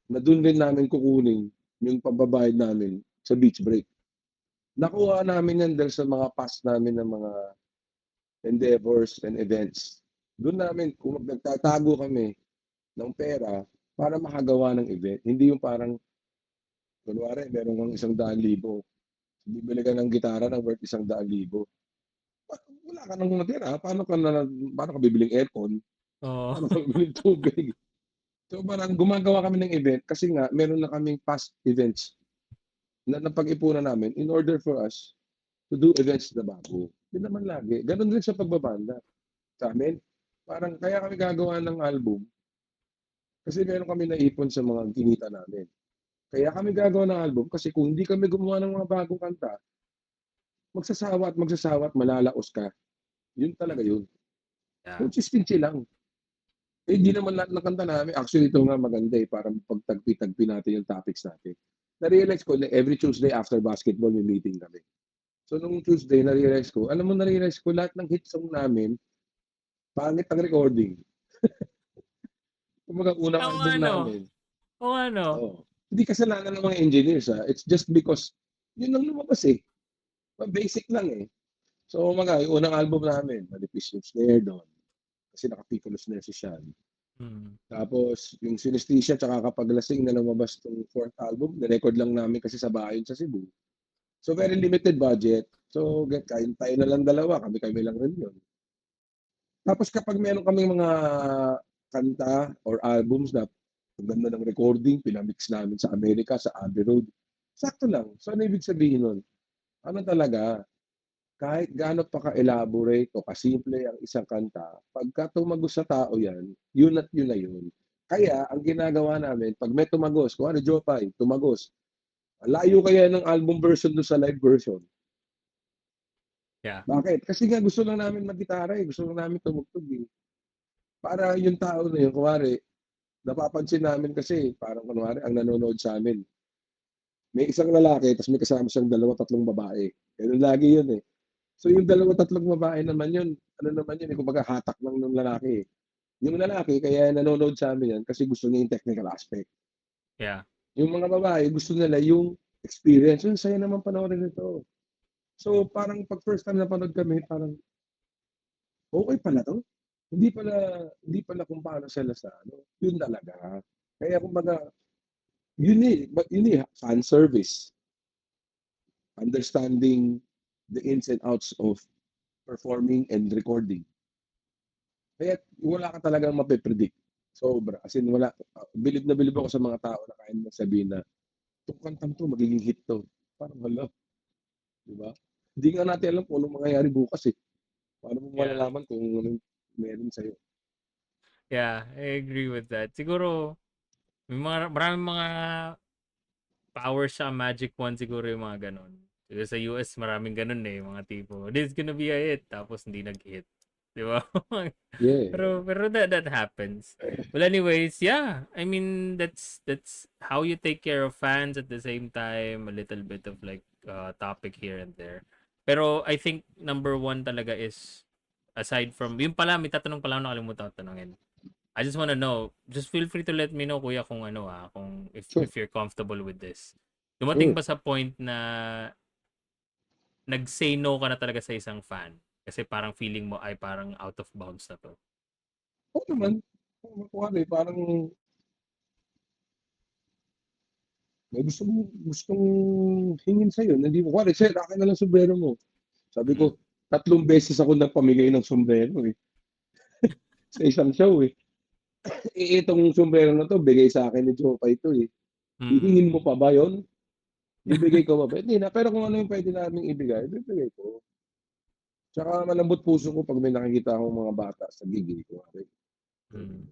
na dun din namin kukunin yung pambabayad namin sa beach break. Nakuha namin yan dahil sa mga past namin ng mga endeavors and events. Dun namin kung nagtatago kami ng pera para makagawa ng event. Hindi yung parang kunwari meron kang 100,000, bibili ka ng gitara na worth 100,000. Wala ka ng natira, paano ka bibiling aircon, Oo. paano ka bibiling tubig? So, parang gumagawa kami ng event kasi nga meron na kaming past events na napag-ipunan namin in order for us to do events na bago. Yun naman lagi. Gano'n din sa pagbabanda sa'min. Parang kaya kami gagawa ng album kasi meron kami naipon sa mga kinita namin. Kaya kami gagawa ng album kasi kung hindi kami gumawa ng mga bagong kanta, magsasawa at malalaos ka. Yun talaga yun. Yeah. Consistency lang. Eh, di naman lahat ng kanta namin actually ito nga maganda, eh, para mapagtagpi-tagpi natin yung topics natin. Na-realize ko na every Tuesday after basketball may meeting kami. So nung Tuesday na-realize ko, alam mo na-realize ko lahat ng hit song namin, pangit ang recording. Kumbaga unang Oo nga, album no? namin, Oo nga, no? hindi kasalanan ng mga engineers, it's just because yun ang lumabas, eh. Basic lang, eh. So kumbaga yung unang album namin, manipis yung snare dun, kasi naka-piccolo snare si Sean. Mm. Tapos yung Synesthesia tsaka Kapag Lasing na lumabas 'tong 4th album, ni-record lang namin kasi sa bahay sa Cebu. So, very limited budget. So, kain tayo na lang dalawa, kami-kami lang rin yun. Tapos kapag meron kaming mga kanta or albums na ang ganda ng recording, pinamix namin sa Amerika, sa Abbey Road, sakto lang. So, ano ibig sabihin nun? Ano talaga, kahit gaano pa ka-elaborate o kasimple ang isang kanta, pagka tumagos sa tao yan, yun at yun na yun. Kaya, ang ginagawa namin, pag may tumagos, kung ano, Jopay, tumagos, layo kaya ng album version doon sa live version. Yeah. Bakit? Kasi nga gusto lang namin mag-gitara eh. Gusto lang namin tumugtog eh. Para yung tao na yun, kumari, napapansin namin kasi, parang kunwari, ang nanonood sa amin, may isang lalaki, tapos may kasama siyang dalawa, tatlong babae. Ganun lagi yun eh. So yung dalawa, tatlong babae naman yun, ano naman yun, kumbaga hatak lang ng lalaki eh. Yung lalaki, kaya nanonood sa amin yan, kasi gusto niya yung technical aspect. Yeah. Yung mga babae, gusto nila yung experience. Yung saya naman panoorin nito. So parang pag first time napanood kami, parang, okay pala 'to. Hindi pala kung paano sila sa ano, yun talaga. Kaya kumbaga, yun fan service, understanding the ins and outs of performing and recording. Kaya wala ka talagang mape-predict, sobra. As in wala, bilib na bilib ako sa mga tao na kaya nilang sabihin na, "'Tong kantang 'to magiging hit 'to." Parang hala, 'di ba? Hindi nga natin alam kung anong mangyayari bukas, eh. Paano mo Yeah. malalaman kung anong meron sa'yo? Yeah, I agree with that. Siguro maraming mga powers sa Magic Wand siguro yung mga ganun. Kasi sa US maraming ganun eh, mga tipo, this is gonna be a hit, tapos hindi nag-hit. Di ba? Yeah. pero that happens. Well, anyways, yeah. I mean, that's how you take care of fans at the same time, a little bit of like topic here and there. Pero I think number one talaga is aside from, yung pala, may tatanong pala ako nakalimutan ko tanongin. I just wanna know, just feel free to let me know, kuya, kung ano kung Sure, if you're comfortable with this. Dumating sure. ba sa point na nag-say no ka na talaga sa isang fan? Kasi parang feeling mo ay parang out of bounds na to. Oo naman. Kunwari parang may gustong hingin sa'yo na hindi mo kunwari, "Sir, akin na lang sombrero mo." Sabi Mm. ko, 3 beses ako nagpamigay ng sombrero, eh, sa isang show, eh. Eh, itong sombrero na 'to bigay sa'kin ni Jopay 'to, eh. Mm. Hihingin mo pa ba yun? Bibigay ko pa ba? Hindi na, pero kung ano yung puwede naming ibigay, ibibigay ko. Tsaka malambot puso ko 'pag may nakikita akong mga bata sa gig, kunwari. Mm.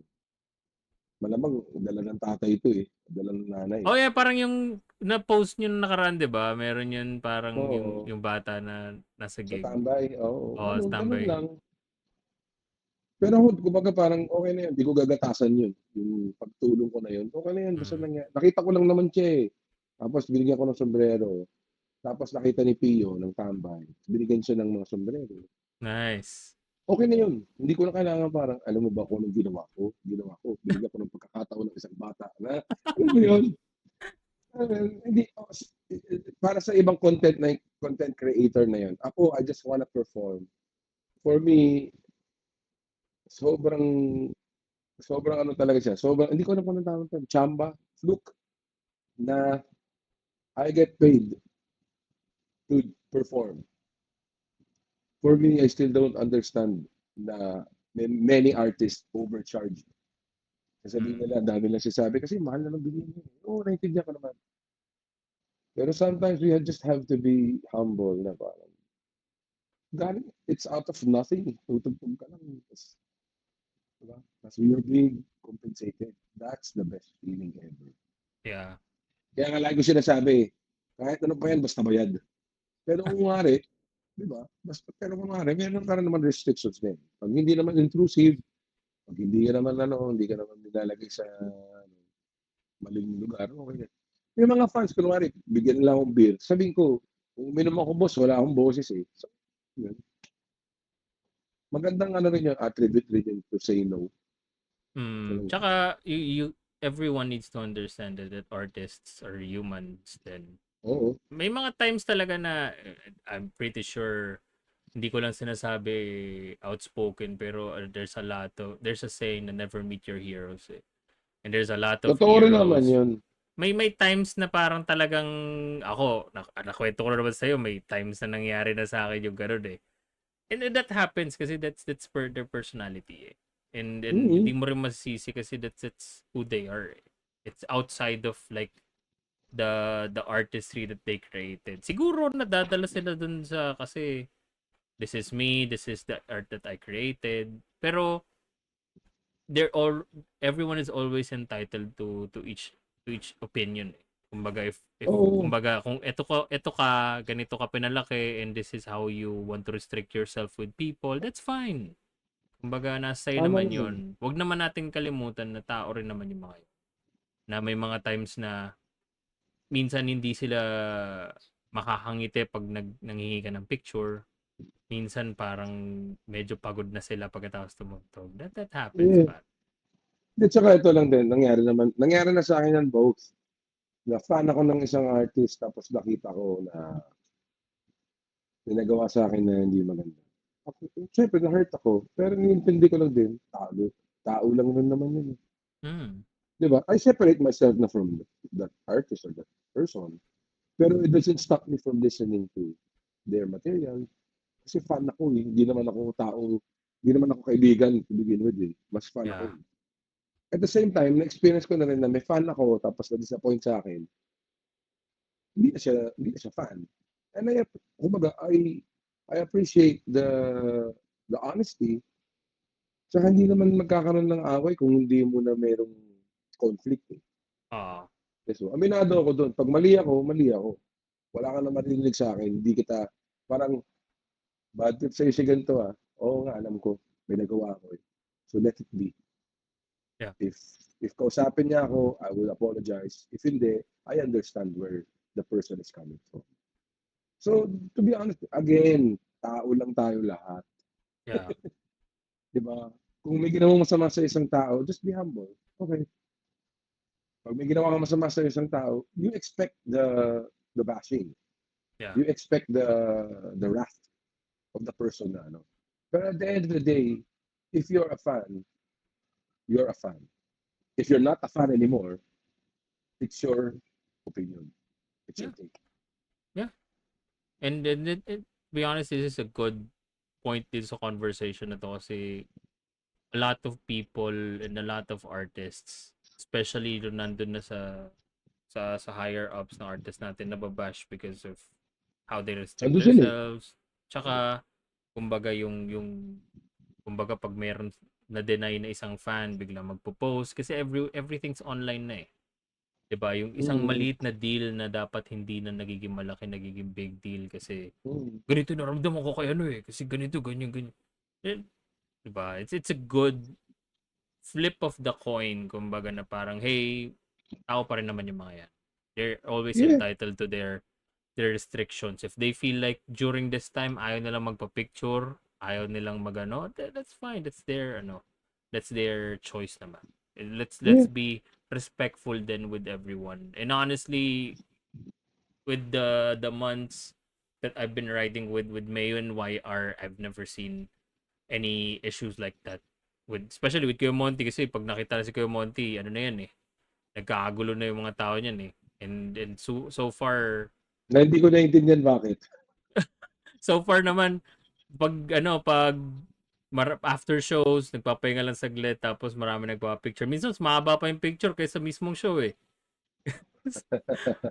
Malamang dala ng tatay 'to, eh, dala ng nanay. Oh yeah, parang yung na-post nyo nung nakaraan, 'di ba? Meron yun parang Oo, yung bata na nasa sa gig. tambay, oo, Oh, gano'n standby. lang. Pero kumbaga parang okey na yun, 'di ko gagatasan yun, yung pagtulong ko na yun, okey na yun basta Mm. nakita ko lang naman siya, eh. Tapos binigyan ko ng sombrero, tapos nakita ni Pio ng tambay, binigyan siya ng mga sombrero. Nice. Okey na yun, hindi ko na kailangan parang, "Alam mo ba kung anong ginawa ko, binigyan ko ng pagkakataon ng isang bata na" alam mo yun? Hindi para sa ibang content creator na yun. Ako, I just wanna perform. For me, sobrang sobrang ano talaga siya, sobrang hindi ko alam kung anong tawag dun, tsamba, fluke na I get paid to perform. For me, I still don't understand na many artists overcharge. Sasabihin Mm. nila, ang dami lang sinasabi kasi mahal na ng bilihin mo. Oo, naintindihan ko naman. Pero sometimes we just have to be humble na parang, it's out of nothing. Tutugtog ka lang. Diba? Tapos you're being compensated. That's the best feeling ever. Yeah. Kaya nga lagi ko sinasabi, kahit ano pa yan, basta bayad. Pero kung kunwari, di ba? Pero kung kunwari, meron ka rin naman restrictions din. Pag hindi naman intrusive, pag hindi ka naman hindi ka naman nilalagay sa maling lugar, okay na. May mga fans, kunwari, bigyan nila akong beer. Sabihin ko, kung uminom ako, boss, wala akong boses eh. So, yun. Magandang ano rin yung attribute rin yung to say no. So, Tsaka you everyone needs to understand that artists are humans then. oo. May mga times talaga na I'm pretty sure hindi ko lang sinasabi outspoken pero there's a saying na never meet your heroes eh. And there's a lot of Totoo rin naman heroes. yun. may times na parang talagang ako, nakwento ko na naman sa'yo, may times na nangyari na sa akin yung gano'n eh. And that happens kasi that's per their personality eh. And Mm. hindi mo rin masisisi kasi that's who they are. Eh. It's outside of like the artistry that they created. Siguro nadadala sila dun sa kasi this is me, this is the art that I created. Pero they're all everyone is always entitled to each opinion. Eh. Kumbaga if Oo. kumbaga kung eto ka ganito ka pinalaki and this is how you want to restrict yourself with people, that's fine. Kumbaga nasa sa'yo Tama naman naman. 'yon. Wag naman nating kalimutan na tao rin naman yung mga yun. Na may mga times na minsan hindi sila makakangiti pag nanghihingi ka ng picture. Minsan parang medyo pagod na sila pagkatapos tumugtog. That happens, Yeah. pa. At saka ito lang din, nangyari na sa akin yan both. Na fan ako ng isang artist tapos nakita ko na ginagawa sa akin na hindi maganda. Siyempre, na-hurt ako. Pero nintindi ko lang din, tao lang rin naman yun. Mm. Di ba? I separate myself na from that artist or that person. Pero it doesn't stop me from listening to their material. Kasi fan ako eh. Hindi naman ako kaibigan to begin with eh. Mas fan Yeah. ako eh. At the same time, na-experience ko na rin na may fan ako tapos na-disappoint sa akin. Hindi na siya fan. And I appreciate the honesty. Saka hindi naman magkakaroon ng away kung hindi mo na merong conflict eh. Oo. So, aminado ako doon. Pag mali ako, mali ako. Wala ka na marinig sa akin. Hindi kita, parang, bad trip sa'yo si ganito ah. Oo nga, alam ko. May nagawa ako eh. So, let it be. Yeah. If kausapin niya ako, I will apologize. If hindi, I understand where the person is coming from. So, to be honest, again, tao lang tayo lahat. Yeah. Di ba? Kung may ginawang masama sa isang tao, just be humble. Okay. Pag may ginawa kang masama sa isang tao, you expect the bashing. Yeah. You expect the wrath of the person na ano. But at the end of the day, if you're a fan, you're a fan. If you're not a fan anymore, it's your opinion. It's your take. And then be honest, this is a good point din sa conversation na to kasi a lot of people and a lot of artists, especially nung nandun na sa higher ups na artist natin, nababash because of how they restrict Ando sila eh. themselves. Tsaka, kumbaga kumbaga pag meron na-deny na isang fan, biglang magpo-post kasi everything's online na eh. 'Di ba? Yung isang maliit na deal na dapat hindi na nagiging malaki, nagiging big deal kasi ganito naramdaman ko kay ano eh, kasi ganito, ganyan, ganyan. Eh, 'di ba? It's a good flip of the coin, kumbaga na parang, hey, tao pa rin naman yung mga yan. They're always Yeah. entitled to their restrictions. If they feel like during this time ayaw nilang magpa-picture, ayaw nilang magano, that's fine. That's their choice naman. Let's Yeah. be respectful then with everyone. And honestly, with the months that I've been riding with Mayo and YR, I've never seen any issues like that. Especially with Kuya Monty kasi pag nakita na si Kuya Monty, ano na yan eh. Nagkakagulo na yung mga tao niyan eh. And so far Na hindi ko naiintindihan bakit. so far naman pag after shows, nagpapahinga lang saglit tapos marami nagpa-picture. Minsan mas mahaba pa yung picture kaysa mismong show eh.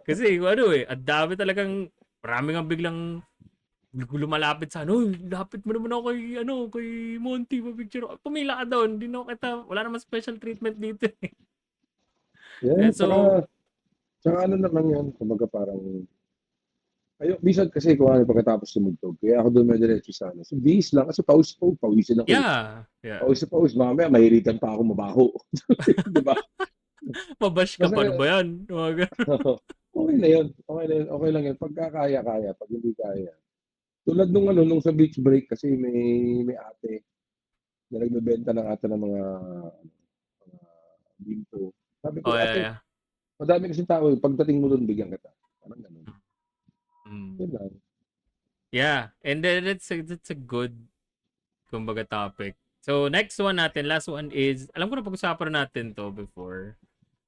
Kasi ano eh, ang dami talagang marami nga biglang lumalapit sa ano, lapit mo naman ako kay Monty, pa-picture ako. Pumila ka doon, hindi na ako kita, wala naman special treatment dito eh. Yeah, And so, tsaka ano naman yan, kumbaga parang, minsan kasi kung ano pagkatapos tumugtog, kaya ako doon may diretso sa ano. So, bihis lang, kasi pawisin ako eh. yeah. Pawis, mamaya mahiritan pa ako mabaho. Di ba? Mabash ka Basta, pa, ano ba yan? okay na yun. Okay lang yun. Pagka kaya. Pag hindi kaya. Tulad nung sa beach break, kasi may ate na nagbebenta ng ata ng mga binto. Sabi Oh, ko, ate, yeah. madami kasing tao. Pagdating mo doon, bigyan kita. Parang ganun. Yun lang. Yeah, and then that's a good kumbaga topic. So next one natin, last one is, alam ko na pag-usapan natin to before.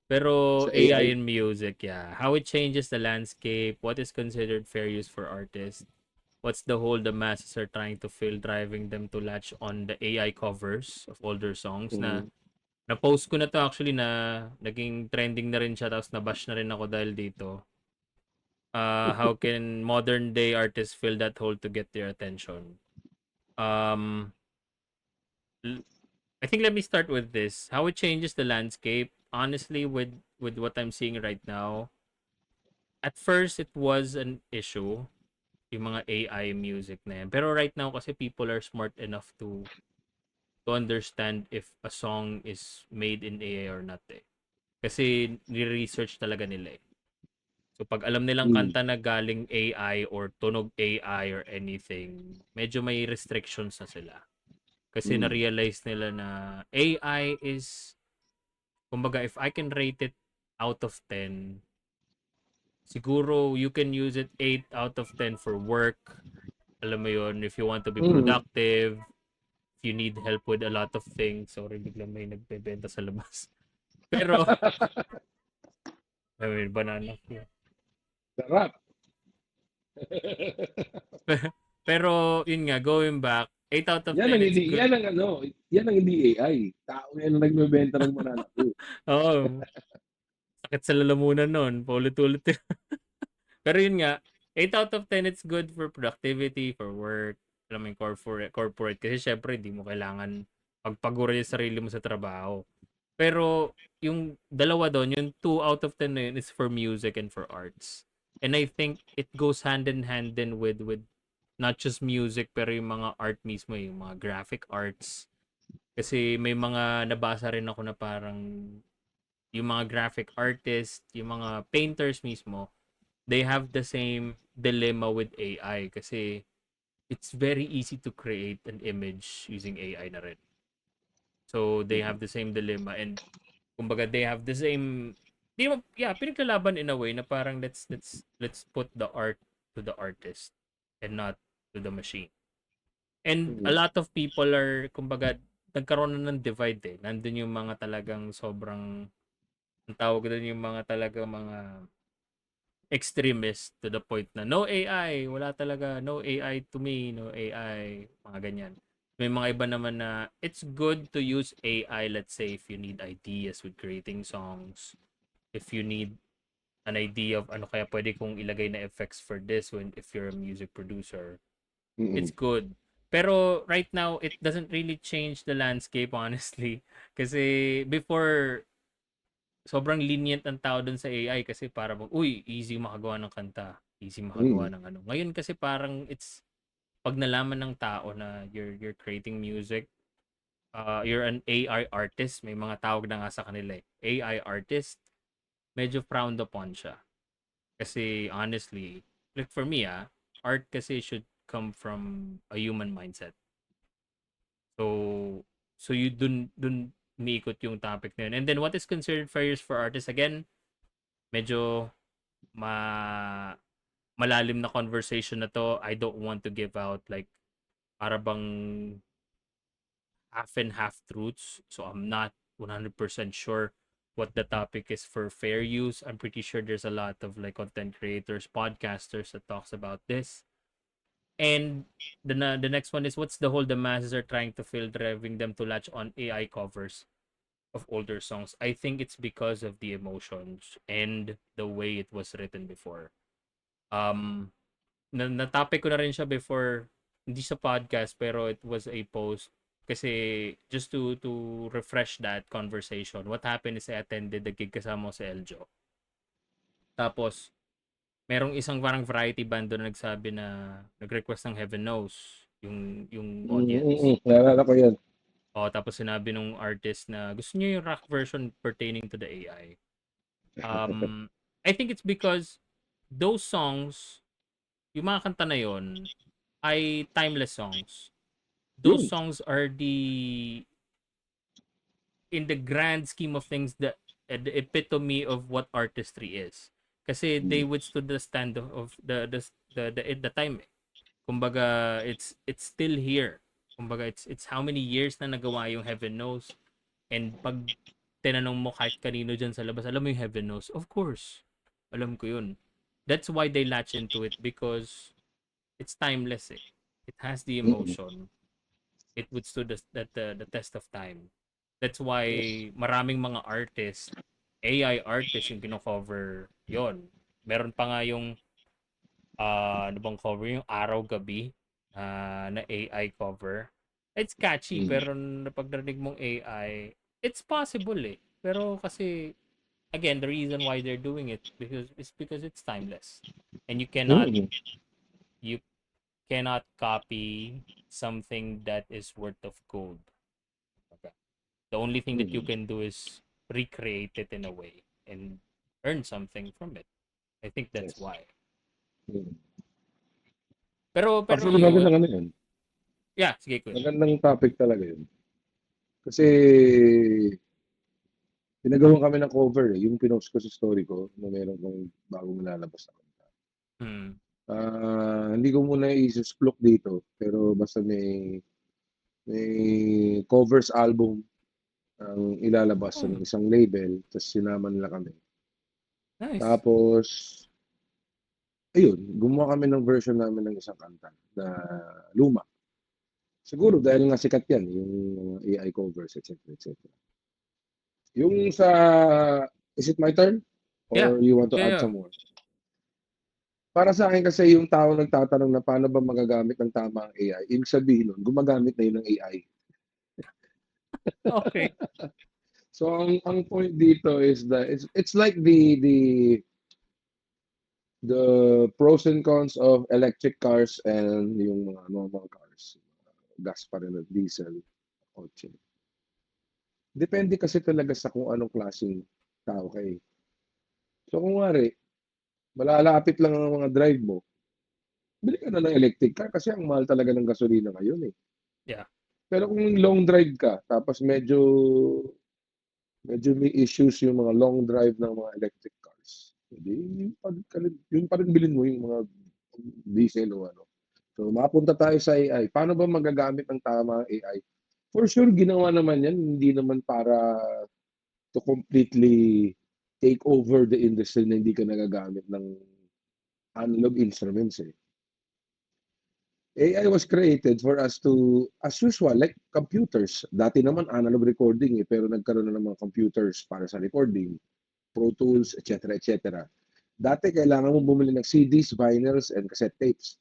Pero Sa AI AI. in music, yeah. How it changes the landscape, what is considered fair use for artists, what's the hole the masses are trying to fill, driving them to latch on the AI covers of older songs na Mm. na-post ko na to actually na naging trending na rin siya tapos nabash na rin ako dahil dito. How can modern day artists fill that hole to get their attention? Um, I think let me start with this. How it changes the landscape. Honestly, with what I'm seeing right now, at first it was an issue, yung mga AI music na yan. Pero right now kasi people are smart enough to understand if a song is made in AI or not eh. Kasi ni-research talaga nila eh. So pag alam nilang Mm. kanta na galing AI or tunog AI or anything, medyo may restrictions na sila. Kasi Mm. na-realize nila na AI is, kumbaga if I can rate it out of 10, siguro you can use it 8 out of 10 for work. Alam mo yon, if you want to be Mm. productive, if you need help with a lot of things. Sorry, biglang may nagbebenta sa labas. Pero, I mean, banana. Sarap. Pero, yun nga, going back, 8 out of Yan 10, ang it's hindi, good. yan ang ano, yan ang hindi AI. Tao yan ang nagbebenta ng banana Q. Oo, sakit sa lalamunan nun. Paulit-ulit yun. Pero yun nga, 8 out of 10, it's good for productivity, for work, alam mo yung corporate. Kasi syempre, hindi mo kailangan pagpagura yung sarili mo sa trabaho. Pero yung dalawa doon, yung 2 out of 10 na yun is for music and for arts. And I think it goes hand in hand din with not just music pero yung mga art mismo, yung mga graphic arts. Kasi may mga nabasa rin ako na parang yung mga graphic artists, yung mga painters mismo, they have the same dilemma with AI kasi it's very easy to create an image using AI na rin. So they have the same dilemma and kumbaga they have the same, di mo, yeah, pinaglalaban in a way na parang let's put the art to the artist and not to the machine. And a Mm. lot of people are kumbaga nagkaroon na ng divide eh. Nandun yung mga talagang sobrang, ang tawag doon yung mga talagang mga extremist to the point na no AI, wala talaga, no AI to me, no AI, mga ganyan. May mga iba naman na it's good to use AI, let's say, if you need ideas with creating songs, if you need an idea of ano kaya pwede kong ilagay na effects for this when if you're a music producer, it's Mm. good. Pero right now, it doesn't really change the landscape, honestly. Kasi before, sobrang lenient ang tao dun sa AI kasi para bang, uy, easy makagawa ng kanta. Easy makagawa Mm. ng ano. Ngayon kasi parang it's, pag nalaman ng tao na you're creating music, you're an AI artist, may mga tawag na nga sa kanila eh. AI artist, medyo frowned upon siya. Kasi honestly, like for me art kasi should come from a human mindset. So, so you dun umiikot yung topic na yun. And then what is considered fair use for artists? Again, medyo malalim na conversation na to. I don't want to give out like para bang half and half truths. So I'm not 100% sure what the topic is for fair use. I'm pretty sure there's a lot of like content creators, podcasters that talks about this. And the next one is what's the hole the masses are trying to fill, driving them to latch on AI covers of older songs. I think it's because of the emotions and the way it was written before. Um, na-topic ko na rin siya before, hindi sa podcast, pero it was a post. Kasi just to refresh that conversation, what happened is I attended the gig kasama ko sa Eljo. Tapos, merong isang parang variety band doon na nagsabi na nag-request ng Heaven Knows yung audience. Naalala ko yan. O, tapos sinabi nung artist na gusto niyo yung rock version pertaining to the AI. I think it's because those songs, yung mga kanta na yon ay timeless songs. Those Yun. songs are in the grand scheme of things, the epitome of what artistry is. Kasi they Mm. withstood the stand of the time. Kumbaga, it's still here. Kumbaga, it's how many years na nagawa yung Heaven Knows. And pag tinanong mo kahit kanino dyan sa labas, alam mo yung heaven knows? Of course. Alam ko yun. That's why they latch into it because it's timeless eh. It has the Mm. emotion. It would stood the test of time. That's why Yes. maraming mga artists, AI artists yung kino-cover yon. Meron pa nga yung ano bang cover yung Araw Gabi na AI cover. It's catchy Mm. pero pag narinig mong AI, it's possible eh. Pero kasi again, the reason why they're doing it because it's timeless. And Mm. you cannot copy something that is worth of gold. Okay. The only thing that you Mm. can do is recreate it in a way and earn something from it. I think that's Yes. why. Mm. Pero Actually, yun, magandang ano yun. yeah, sige kuya. Magandang topic talaga yun. Kasi pinagawa kami ng cover eh. Yung pinost ko sa story ko na meron kong bagong nilalabas na kanta. Hmm. Hindi ko muna i-explore dito, pero basta may covers album ang ilalabas Oh, ng isang label, tapos sinama nila kami. nice. Tapos, ayun, gumawa kami ng version namin ng isang kanta na luma. Siguro dahil nga sikat yan, yung mga AI covers, etc. etc. Yung sa, is it my turn? Yeah. Or you want to Yeah, add yeah. some more? Para sa akin kasi yung tao nagtatanong na paano ba magagamit ng tama ang AI, ibig sabihin nun, gumagamit na yun ng AI. Okay. So ang point dito is that it's like the pros and cons of electric cars and yung mga normal cars. Gas pa rin at diesel, kotse. Depende kasi talaga sa kung anong klaseng tao ka eh. So kung wari, malalapit lang ang mga drive mo, bili ka na ng electric car kasi ang mahal talaga ng gasolina ngayon eh. Yeah. Pero kung long drive ka, tapos medyo may issues yung mga long drive ng mga electric cars. Hindi, yun pa rin bilhin mo yung mga diesel o ano. So, mapunta tayo sa AI. Paano ba magagamit ng tama ang AI? For sure, ginawa naman yan. Hindi naman para to completely take over the industry na hindi ka nagagamit ng analog instruments eh. AI was created for us to, as usual, like computers. Dati naman analog recording eh, pero nagkaroon na ng mga computers para sa recording, Pro Tools, etc. etc. Dati kailangan mo bumili ng CDs, vinyls, and cassette tapes.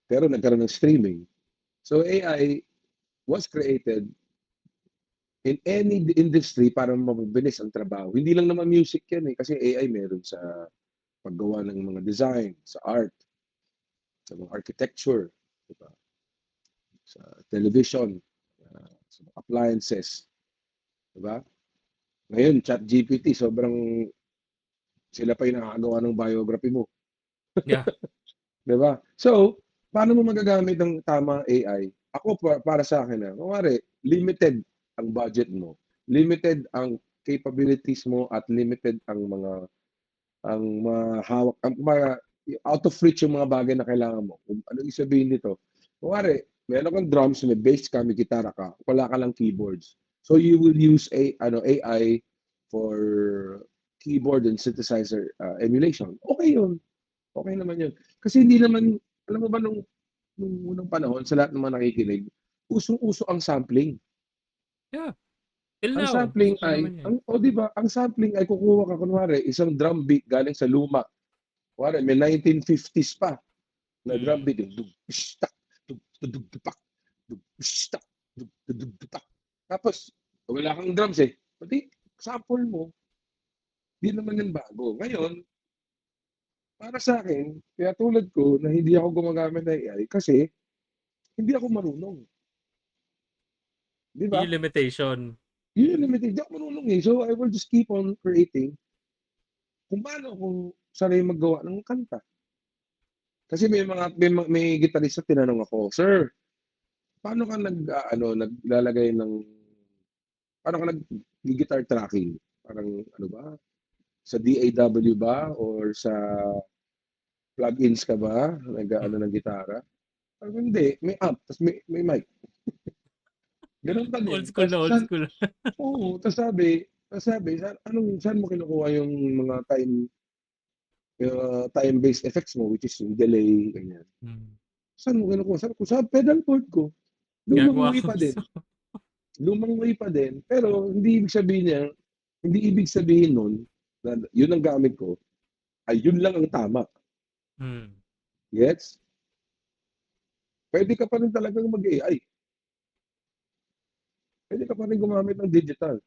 Pero nagkaroon ng streaming. So AI was created in any industry para mabilis ang trabaho. Hindi lang naman music yan eh, kasi AI meron sa paggawa ng mga design, sa art, sa mga architecture, diba? Sa television, sa mga appliances, diba? Ngayon, ChatGPT, sobrang sila pa yung nakakagawa ng biography mo. Yeah. Diba? So, paano mo magagamit ng tama AI? Ako, para sa akin, kumari, limited ang budget mo, limited ang capabilities mo, at limited ang mga hawak, ang mga out of reach yung mga bagay na kailangan mo. Kung ano yung sabihin nito? Kumari, meron kang drums, may bass ka, may gitara ka, wala ka lang keyboards. So you will use AI for keyboard and synthesizer emulation. Okay yun. Okay naman yun. Kasi hindi naman, alam mo ba nung unang panahon, sa lahat ng mga nakikinig, usong-uso ang sampling. Yeah. Till Ang now, sampling uso ay, naman yan. di ba, ang sampling ay kukuha ka, kunwari, isang drum beat galing sa luma. Kunwari, may 1950s pa na drum Mm. beat, yung dug, pistak, dug, dupak, dug, pistak, dug, dupak. Tapos, wala kang drums eh. Pati, sample mo, di naman yan bago. Ngayon, para sa akin, kaya tulad ko na hindi ako gumagamit ng AI kasi hindi ako marunong. Di ba? Yung limitation. Yun yung limited. Hindi ako marunong eh. So, I will just keep on creating kung paano ako sanay maggawa ng kanta. Kasi may gitarista tinanong ako, "Sir, paano ka naglalagay ng paano ka nag-guitar tracking? Parang ano ba? Sa DAW ba or sa plugins ka ba nag-aano ng gitara?" Sabi ko, "Hindi, may amp, tapos may mic." Ganun pa Old din. school na old school. Oo, tapos sabi, Sabi, saan mo kinukuha yung mga time-based effects mo, which is yung delay, ganyan. Hmm. Saan mo kinukuha? Sabi ko, sa pedal board ko. Lumang Ginagawa way ko pa din. mismo. Lumang way pa din. Pero hindi ibig sabihin nun, na yun ang gamit ko, ay yun lang ang tama. Hmm. Gets? Pwede ka pa rin talagang mag-AI. Pwede ka pa rin gumamit ng digital.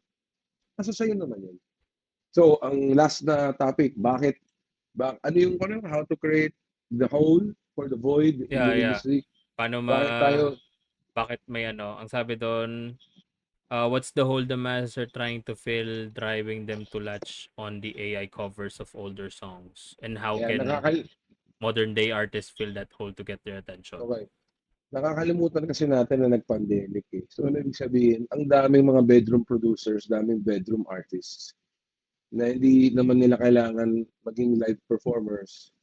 Nasa sa'yo naman yun. So, ang last na topic, how to create the hole for the void in Yeah, the yeah. industry? Paano Bakit tayo, bakit may ano, ang sabi doon, what's the hole the masses are trying to fill, driving them to latch on the AI covers of older songs? And how kaya can modern day artists fill that hole to get their attention? okay. Nakakalimutan kasi natin na nag-pandemic eh. So, ano ibig sabihin, ang daming mga bedroom producers, daming bedroom artists na hindi naman nila kailangan maging live performers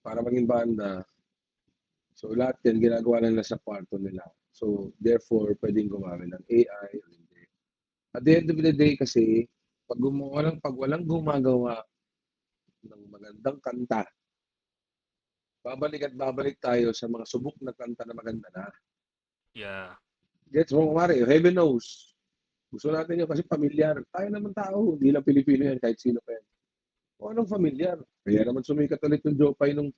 para maging banda. So, lahat yan ginagawa na nila sa kwarto nila. So, therefore, pwedeng gumamit ng AI o hindi. At the end of the day kasi, pag walang gumagawa ng magandang kanta, babalik at babalik tayo sa mga subok na kanta na maganda na. Yeah. Gets mo, kumari, Heaven Knows. Gusto natin yun kasi pamilyar. Tayo naman tao, hindi lang Pilipino yan, kahit sino pa yan. O anong familiar? Kaya naman sumikat ulit yung Jopay nung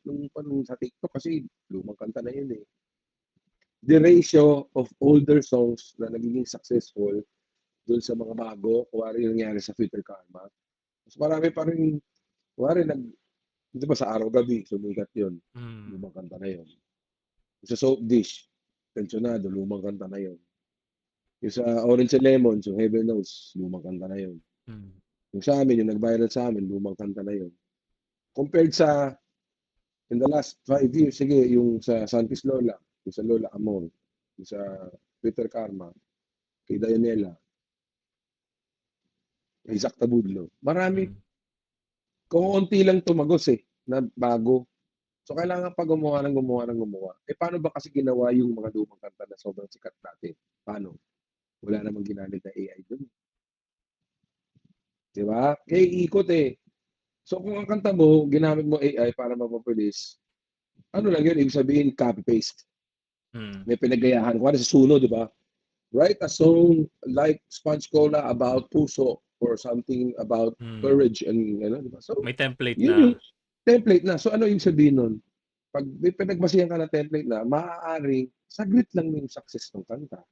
sa TikTok kasi lumang kanta na yun eh. The ratio of older songs na nagiging successful dun sa mga bago, kuwari yung nangyari sa Future Karma. Mas marami pa rin, kuwari di ba sa araw gabi, sumikat yun. Hmm. Lumang kanta na yun. Yung sa Soap Dish, pensionado, lumang kanta na yun. Yung sa Orange and Lemon, so Heaven Knows, lumang kanta na yun. Hmm. Yung sa amin, yung nag-viral sa amin, lumang kanta na yun. Compared sa, in the last 5 years, sige, yung sa Santis Lola, yung sa Lola Amor, yung sa Twitter Karma, kay Dianela, kay Isaac Tabudlo. Marami, Hmm. konti lang tumagos eh, na bago. So, kailangan pa gumawa ng gumawa ng gumawa. Eh, paano ba kasi ginawa yung mga lumang kanta na sobrang sikat natin? Paano? Wala namang ginamit na AI doon. Di ba? Kaya ikot eh. So, kung ang kanta mo, ginamit mo AI para mapapulis, ano lang yun, ibig sabihin, copy-paste. Hmm. May pinagayahan. Kung ano sa suno, di ba? Write a song like Sponge Cola about puso or something about Hmm. courage and ano, di ba? So, May template yun yung na. template na. So, ano yung sabihin nun? Pag may pinagbasihan ka na template na, maaaring saglit lang yung success ng kanta.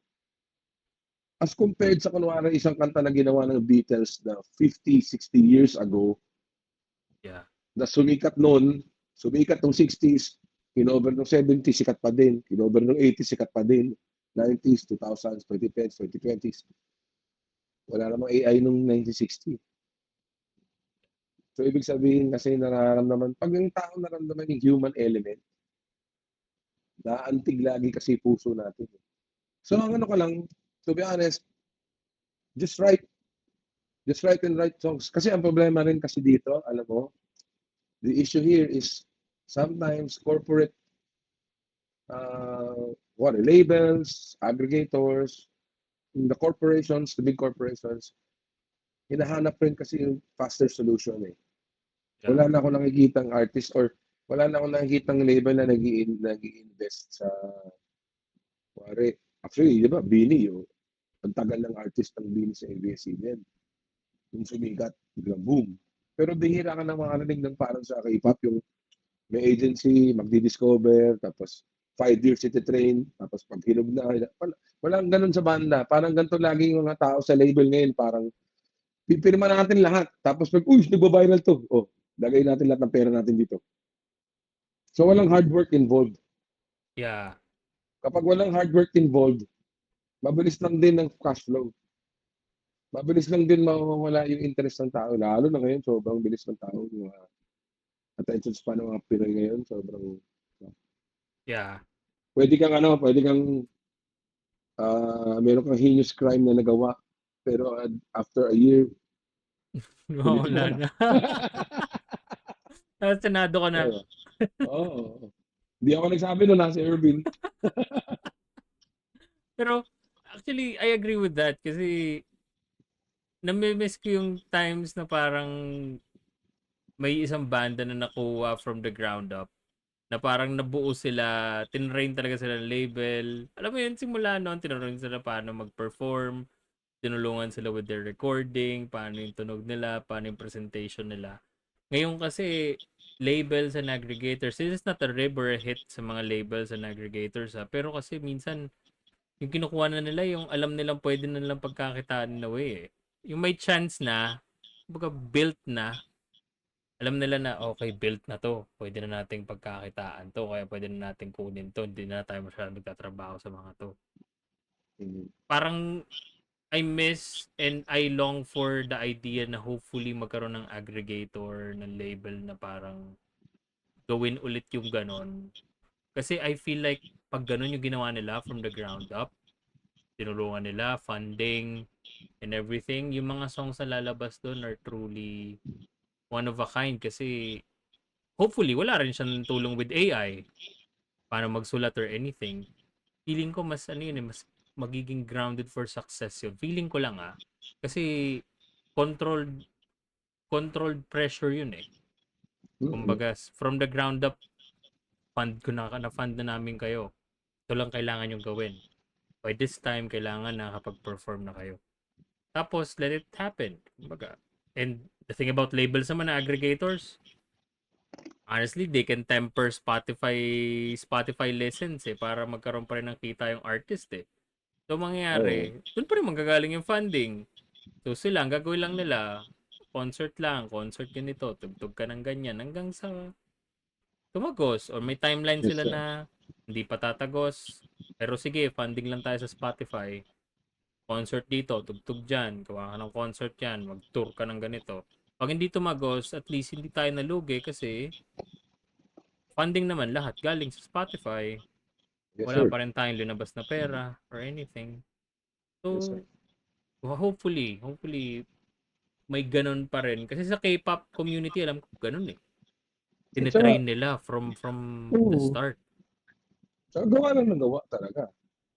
As compared sa kunwari isang kanta na ginawa ng Beatles na 50, 60 years ago, Yeah. na sumikat nung 60s, kinover nung 70s, sikat pa din. Kinover nung 80s, sikat pa din. 90s, 2000s, 2010s, 2020s. Wala namang AI nung 1960. So, ibig sabihin kasi nararamdaman, pag yung tao nararamdaman yung human element, naantig lagi kasi puso natin. So, ang ano ka lang, to be honest, just write. Just write and write songs. Kasi ang problema rin kasi dito, alam mo, the issue here is sometimes corporate labels, aggregators, the corporations, the big corporations, hinahanap rin kasi yung faster solution eh. Yeah. Wala na akong nakikitang artist or wala na akong nakikitang label na nag-i-invest sa, kuwari, actually, di ba, Bini, yung ang tagal ng artist ng Bini sa ABS-CBN. Yung sumikat, biglang boom. Pero bihira ka na makarinig ng parang sa K-pop, yung may agency, magdi-discover, tapos 5 years iti-train, tapos pag hinog na, walang ganun sa banda. Parang ganito lagi yung mga tao sa label ngayon, parang pipirma natin lahat. Tapos pag, uy, nagba-viral to. Oh, lagay natin lahat ng pera natin dito. So walang hard work involved. Yeah. Kapag walang hard work involved, mabilis lang din ng cash flow. Mabilis lang din mawawala yung interest ng tao. Lalo na ngayon, sobrang bilis ng tao. Yung attention span ng mga Pinoy ngayon, sobrang Yeah. pwede kang meron kang heinous crime na nagawa pero after a year politiko Wala ka na. na. Nasa Senado ka na. Diba? Oo. Hindi ako nagsabi no, nasa Irvin. Pero actually, I agree with that kasi nami-miss ko yung times na parang may isang banda na nakuha from the ground up na parang nabuo sila, tinrain talaga sila ng label. Alam mo yun, simula noon, tinurungan sila paano mag-perform, tinulungan sila with their recording, paano yung tunog nila, paano yung presentation nila. Ngayon kasi, labels and aggregators, this is not a river hit sa mga labels and aggregators ha, pero kasi minsan, yung kinukuha na nila, yung alam nilang pwede na nilang pagkakitaan na way eh. Yung may chance na, baga built na, alam nila na okay, built na to. Pwede na nating pagkakitaan to. Kaya pwede na nating kunin to. Hindi na tayo masyadong magtatrabaho sa mga to. Mm. Parang I miss and I long for the idea na hopefully magkaroon ng aggregator ng label na parang gawin ulit yung ganon. Kasi I feel like pag ganon yung ginawa nila from the ground up, tinulungan nila, funding, and everything, yung mga songs na lalabas doon are truly one of a kind kasi hopefully wala rin siyang tulong with AI paano magsulat or anything. Feeling ko mas ano yun eh, mas magiging grounded for success yun. Feeling ko lang kasi controlled controlled pressure yun eh. Mm. Kumbaga from the ground up na-fund na namin kayo. Ito lang kailangan yung gawin. By this time kailangan nakakapag-perform na kayo. Tapos let it happen. Kumbaga. And the thing about labels naman na aggregators, honestly, they can temper Spotify listens para magkaroon pa rin ng kita yung artist eh. So, Oo. mangyayari, doon pa rin manggagaling yung funding. So, sila, ang gagawin lang nila, concert ganito, tugtog ka ng ganyan, hanggang sa tumagos. Or may timeline Yes, sila sir. na hindi pa tatagos. Pero sige, funding lang tayo sa Spotify. Concert dito, tugtog dyan, gawa ka ng concert yan, mag-tour ka ng ganito. Pag hindi tumagos, at least hindi tayo nalugi kasi funding naman lahat galing sa Spotify. Yes, Wala sir. pa rin tayong linabas na pera or anything. Yes, So, sir. hopefully, may ganun pa rin. Kasi sa K-pop community, alam ko ganun eh. At saka, Tinetrain nila from the oo. start. Tsaka gawa lang ng gawa talaga.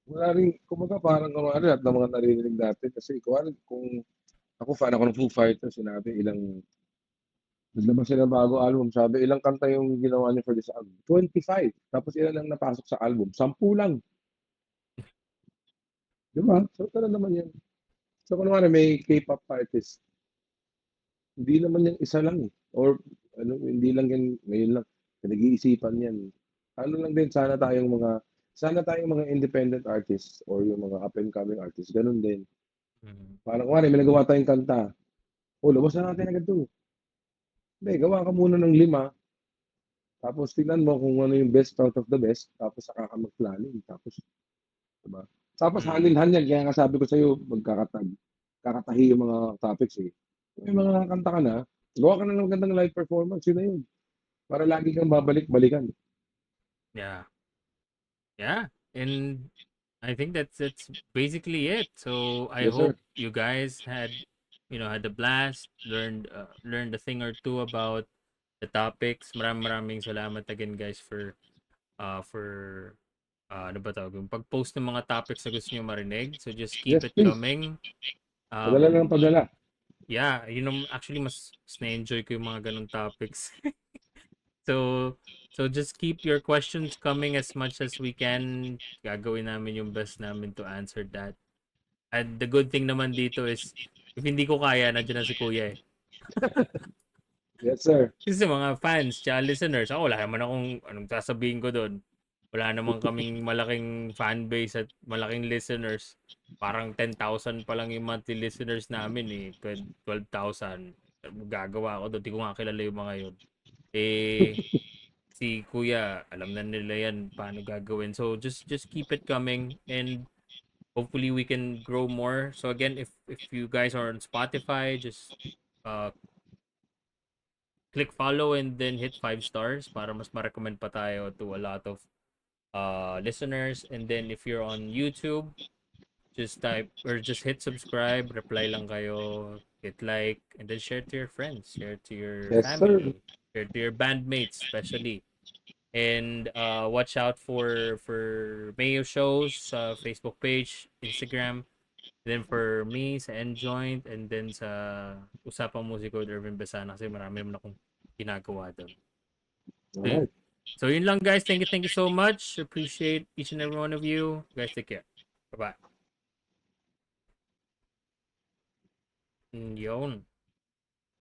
Wala rin, kumbaga parang ano lahat ng mga naririnig natin kasi kung ako fan ako ng Foo Fighters, sinabi ilang naglabas sila ng bagong album, sabi ilang kanta yung ginawa niya for this album? 25. Tapos ilan lang napasok sa album? 10 lang. Di ba? So, tala naman yan. So, kunwari may K-pop artist, hindi naman yan isa lang eh. Or ano, hindi lang yan, ngayon lang, pinag-iisipan yan. Ano lang din, sana tayong mga independent artists or yung mga up and coming artists, ganun din. Mm. Parang kunwari, may nagawa tayong kanta. O, labas na natin agad to. Hindi, gawa ka muna ng 5, tapos tingnan mo kung ano yung best out of the best, tapos saka ka mag-planning. Tapos, diba? Tapos hand in Mm. hand yan, kaya nga sabi ko sa'yo, kakatahi yung mga topics eh. May mga kanta ka na, gawa ka na ng magandang live performance, yun na yun. Para lagi kang babalik-balikan. Yeah. Yeah. And I think that's basically it. So I Yes, sir. hope you guys had a blast, learned a thing or two about the topics. Maraming salamat again guys for ano ba tawag yung pag-post ng mga topics na gusto niyo marinig. So just keep Yes, it please. coming. Padala lang ng Um padala. yeah, actually mas na-enjoy ko yung mga ganung topics. So so just keep your questions coming as much as we can. Gagawin namin yung best namin to answer that. And the good thing naman dito is if hindi ko kaya, nandiyan na si Kuya eh. Yes, sir. Kasi sa mga fans, tsaka listeners, ako wala naman akong anong sasabihin ko doon. Wala naman kaming malaking fan base at malaking listeners. Parang 10,000 pa lang yung monthly listeners namin eh. 12,000. Gagawa ako doon. Di ko nga kilala yung mga yun. Eh, si Kuya, alam na nila yan paano gagawin. So, just keep it coming and hopefully we can grow more. So again, if you guys are on Spotify, just uh click follow and then hit 5 stars para mas ma-recommend pa tayo to a lot of listeners. And then if you're on YouTube, just type or just hit subscribe, reply lang kayo, hit like, and then share to your friends, share to your Yes, sir. family, share to your bandmates, especially. And watch out for Mayo shows, Facebook page, Instagram. Then for me, sa Enjoint, and then sa Usapang Musiko with Irvin Besana kasi marami naman akong ginagawa doon. Alright. So yun lang guys. Thank you so much. Appreciate each and every one of you. Guys, take care. Bye-bye. Yun.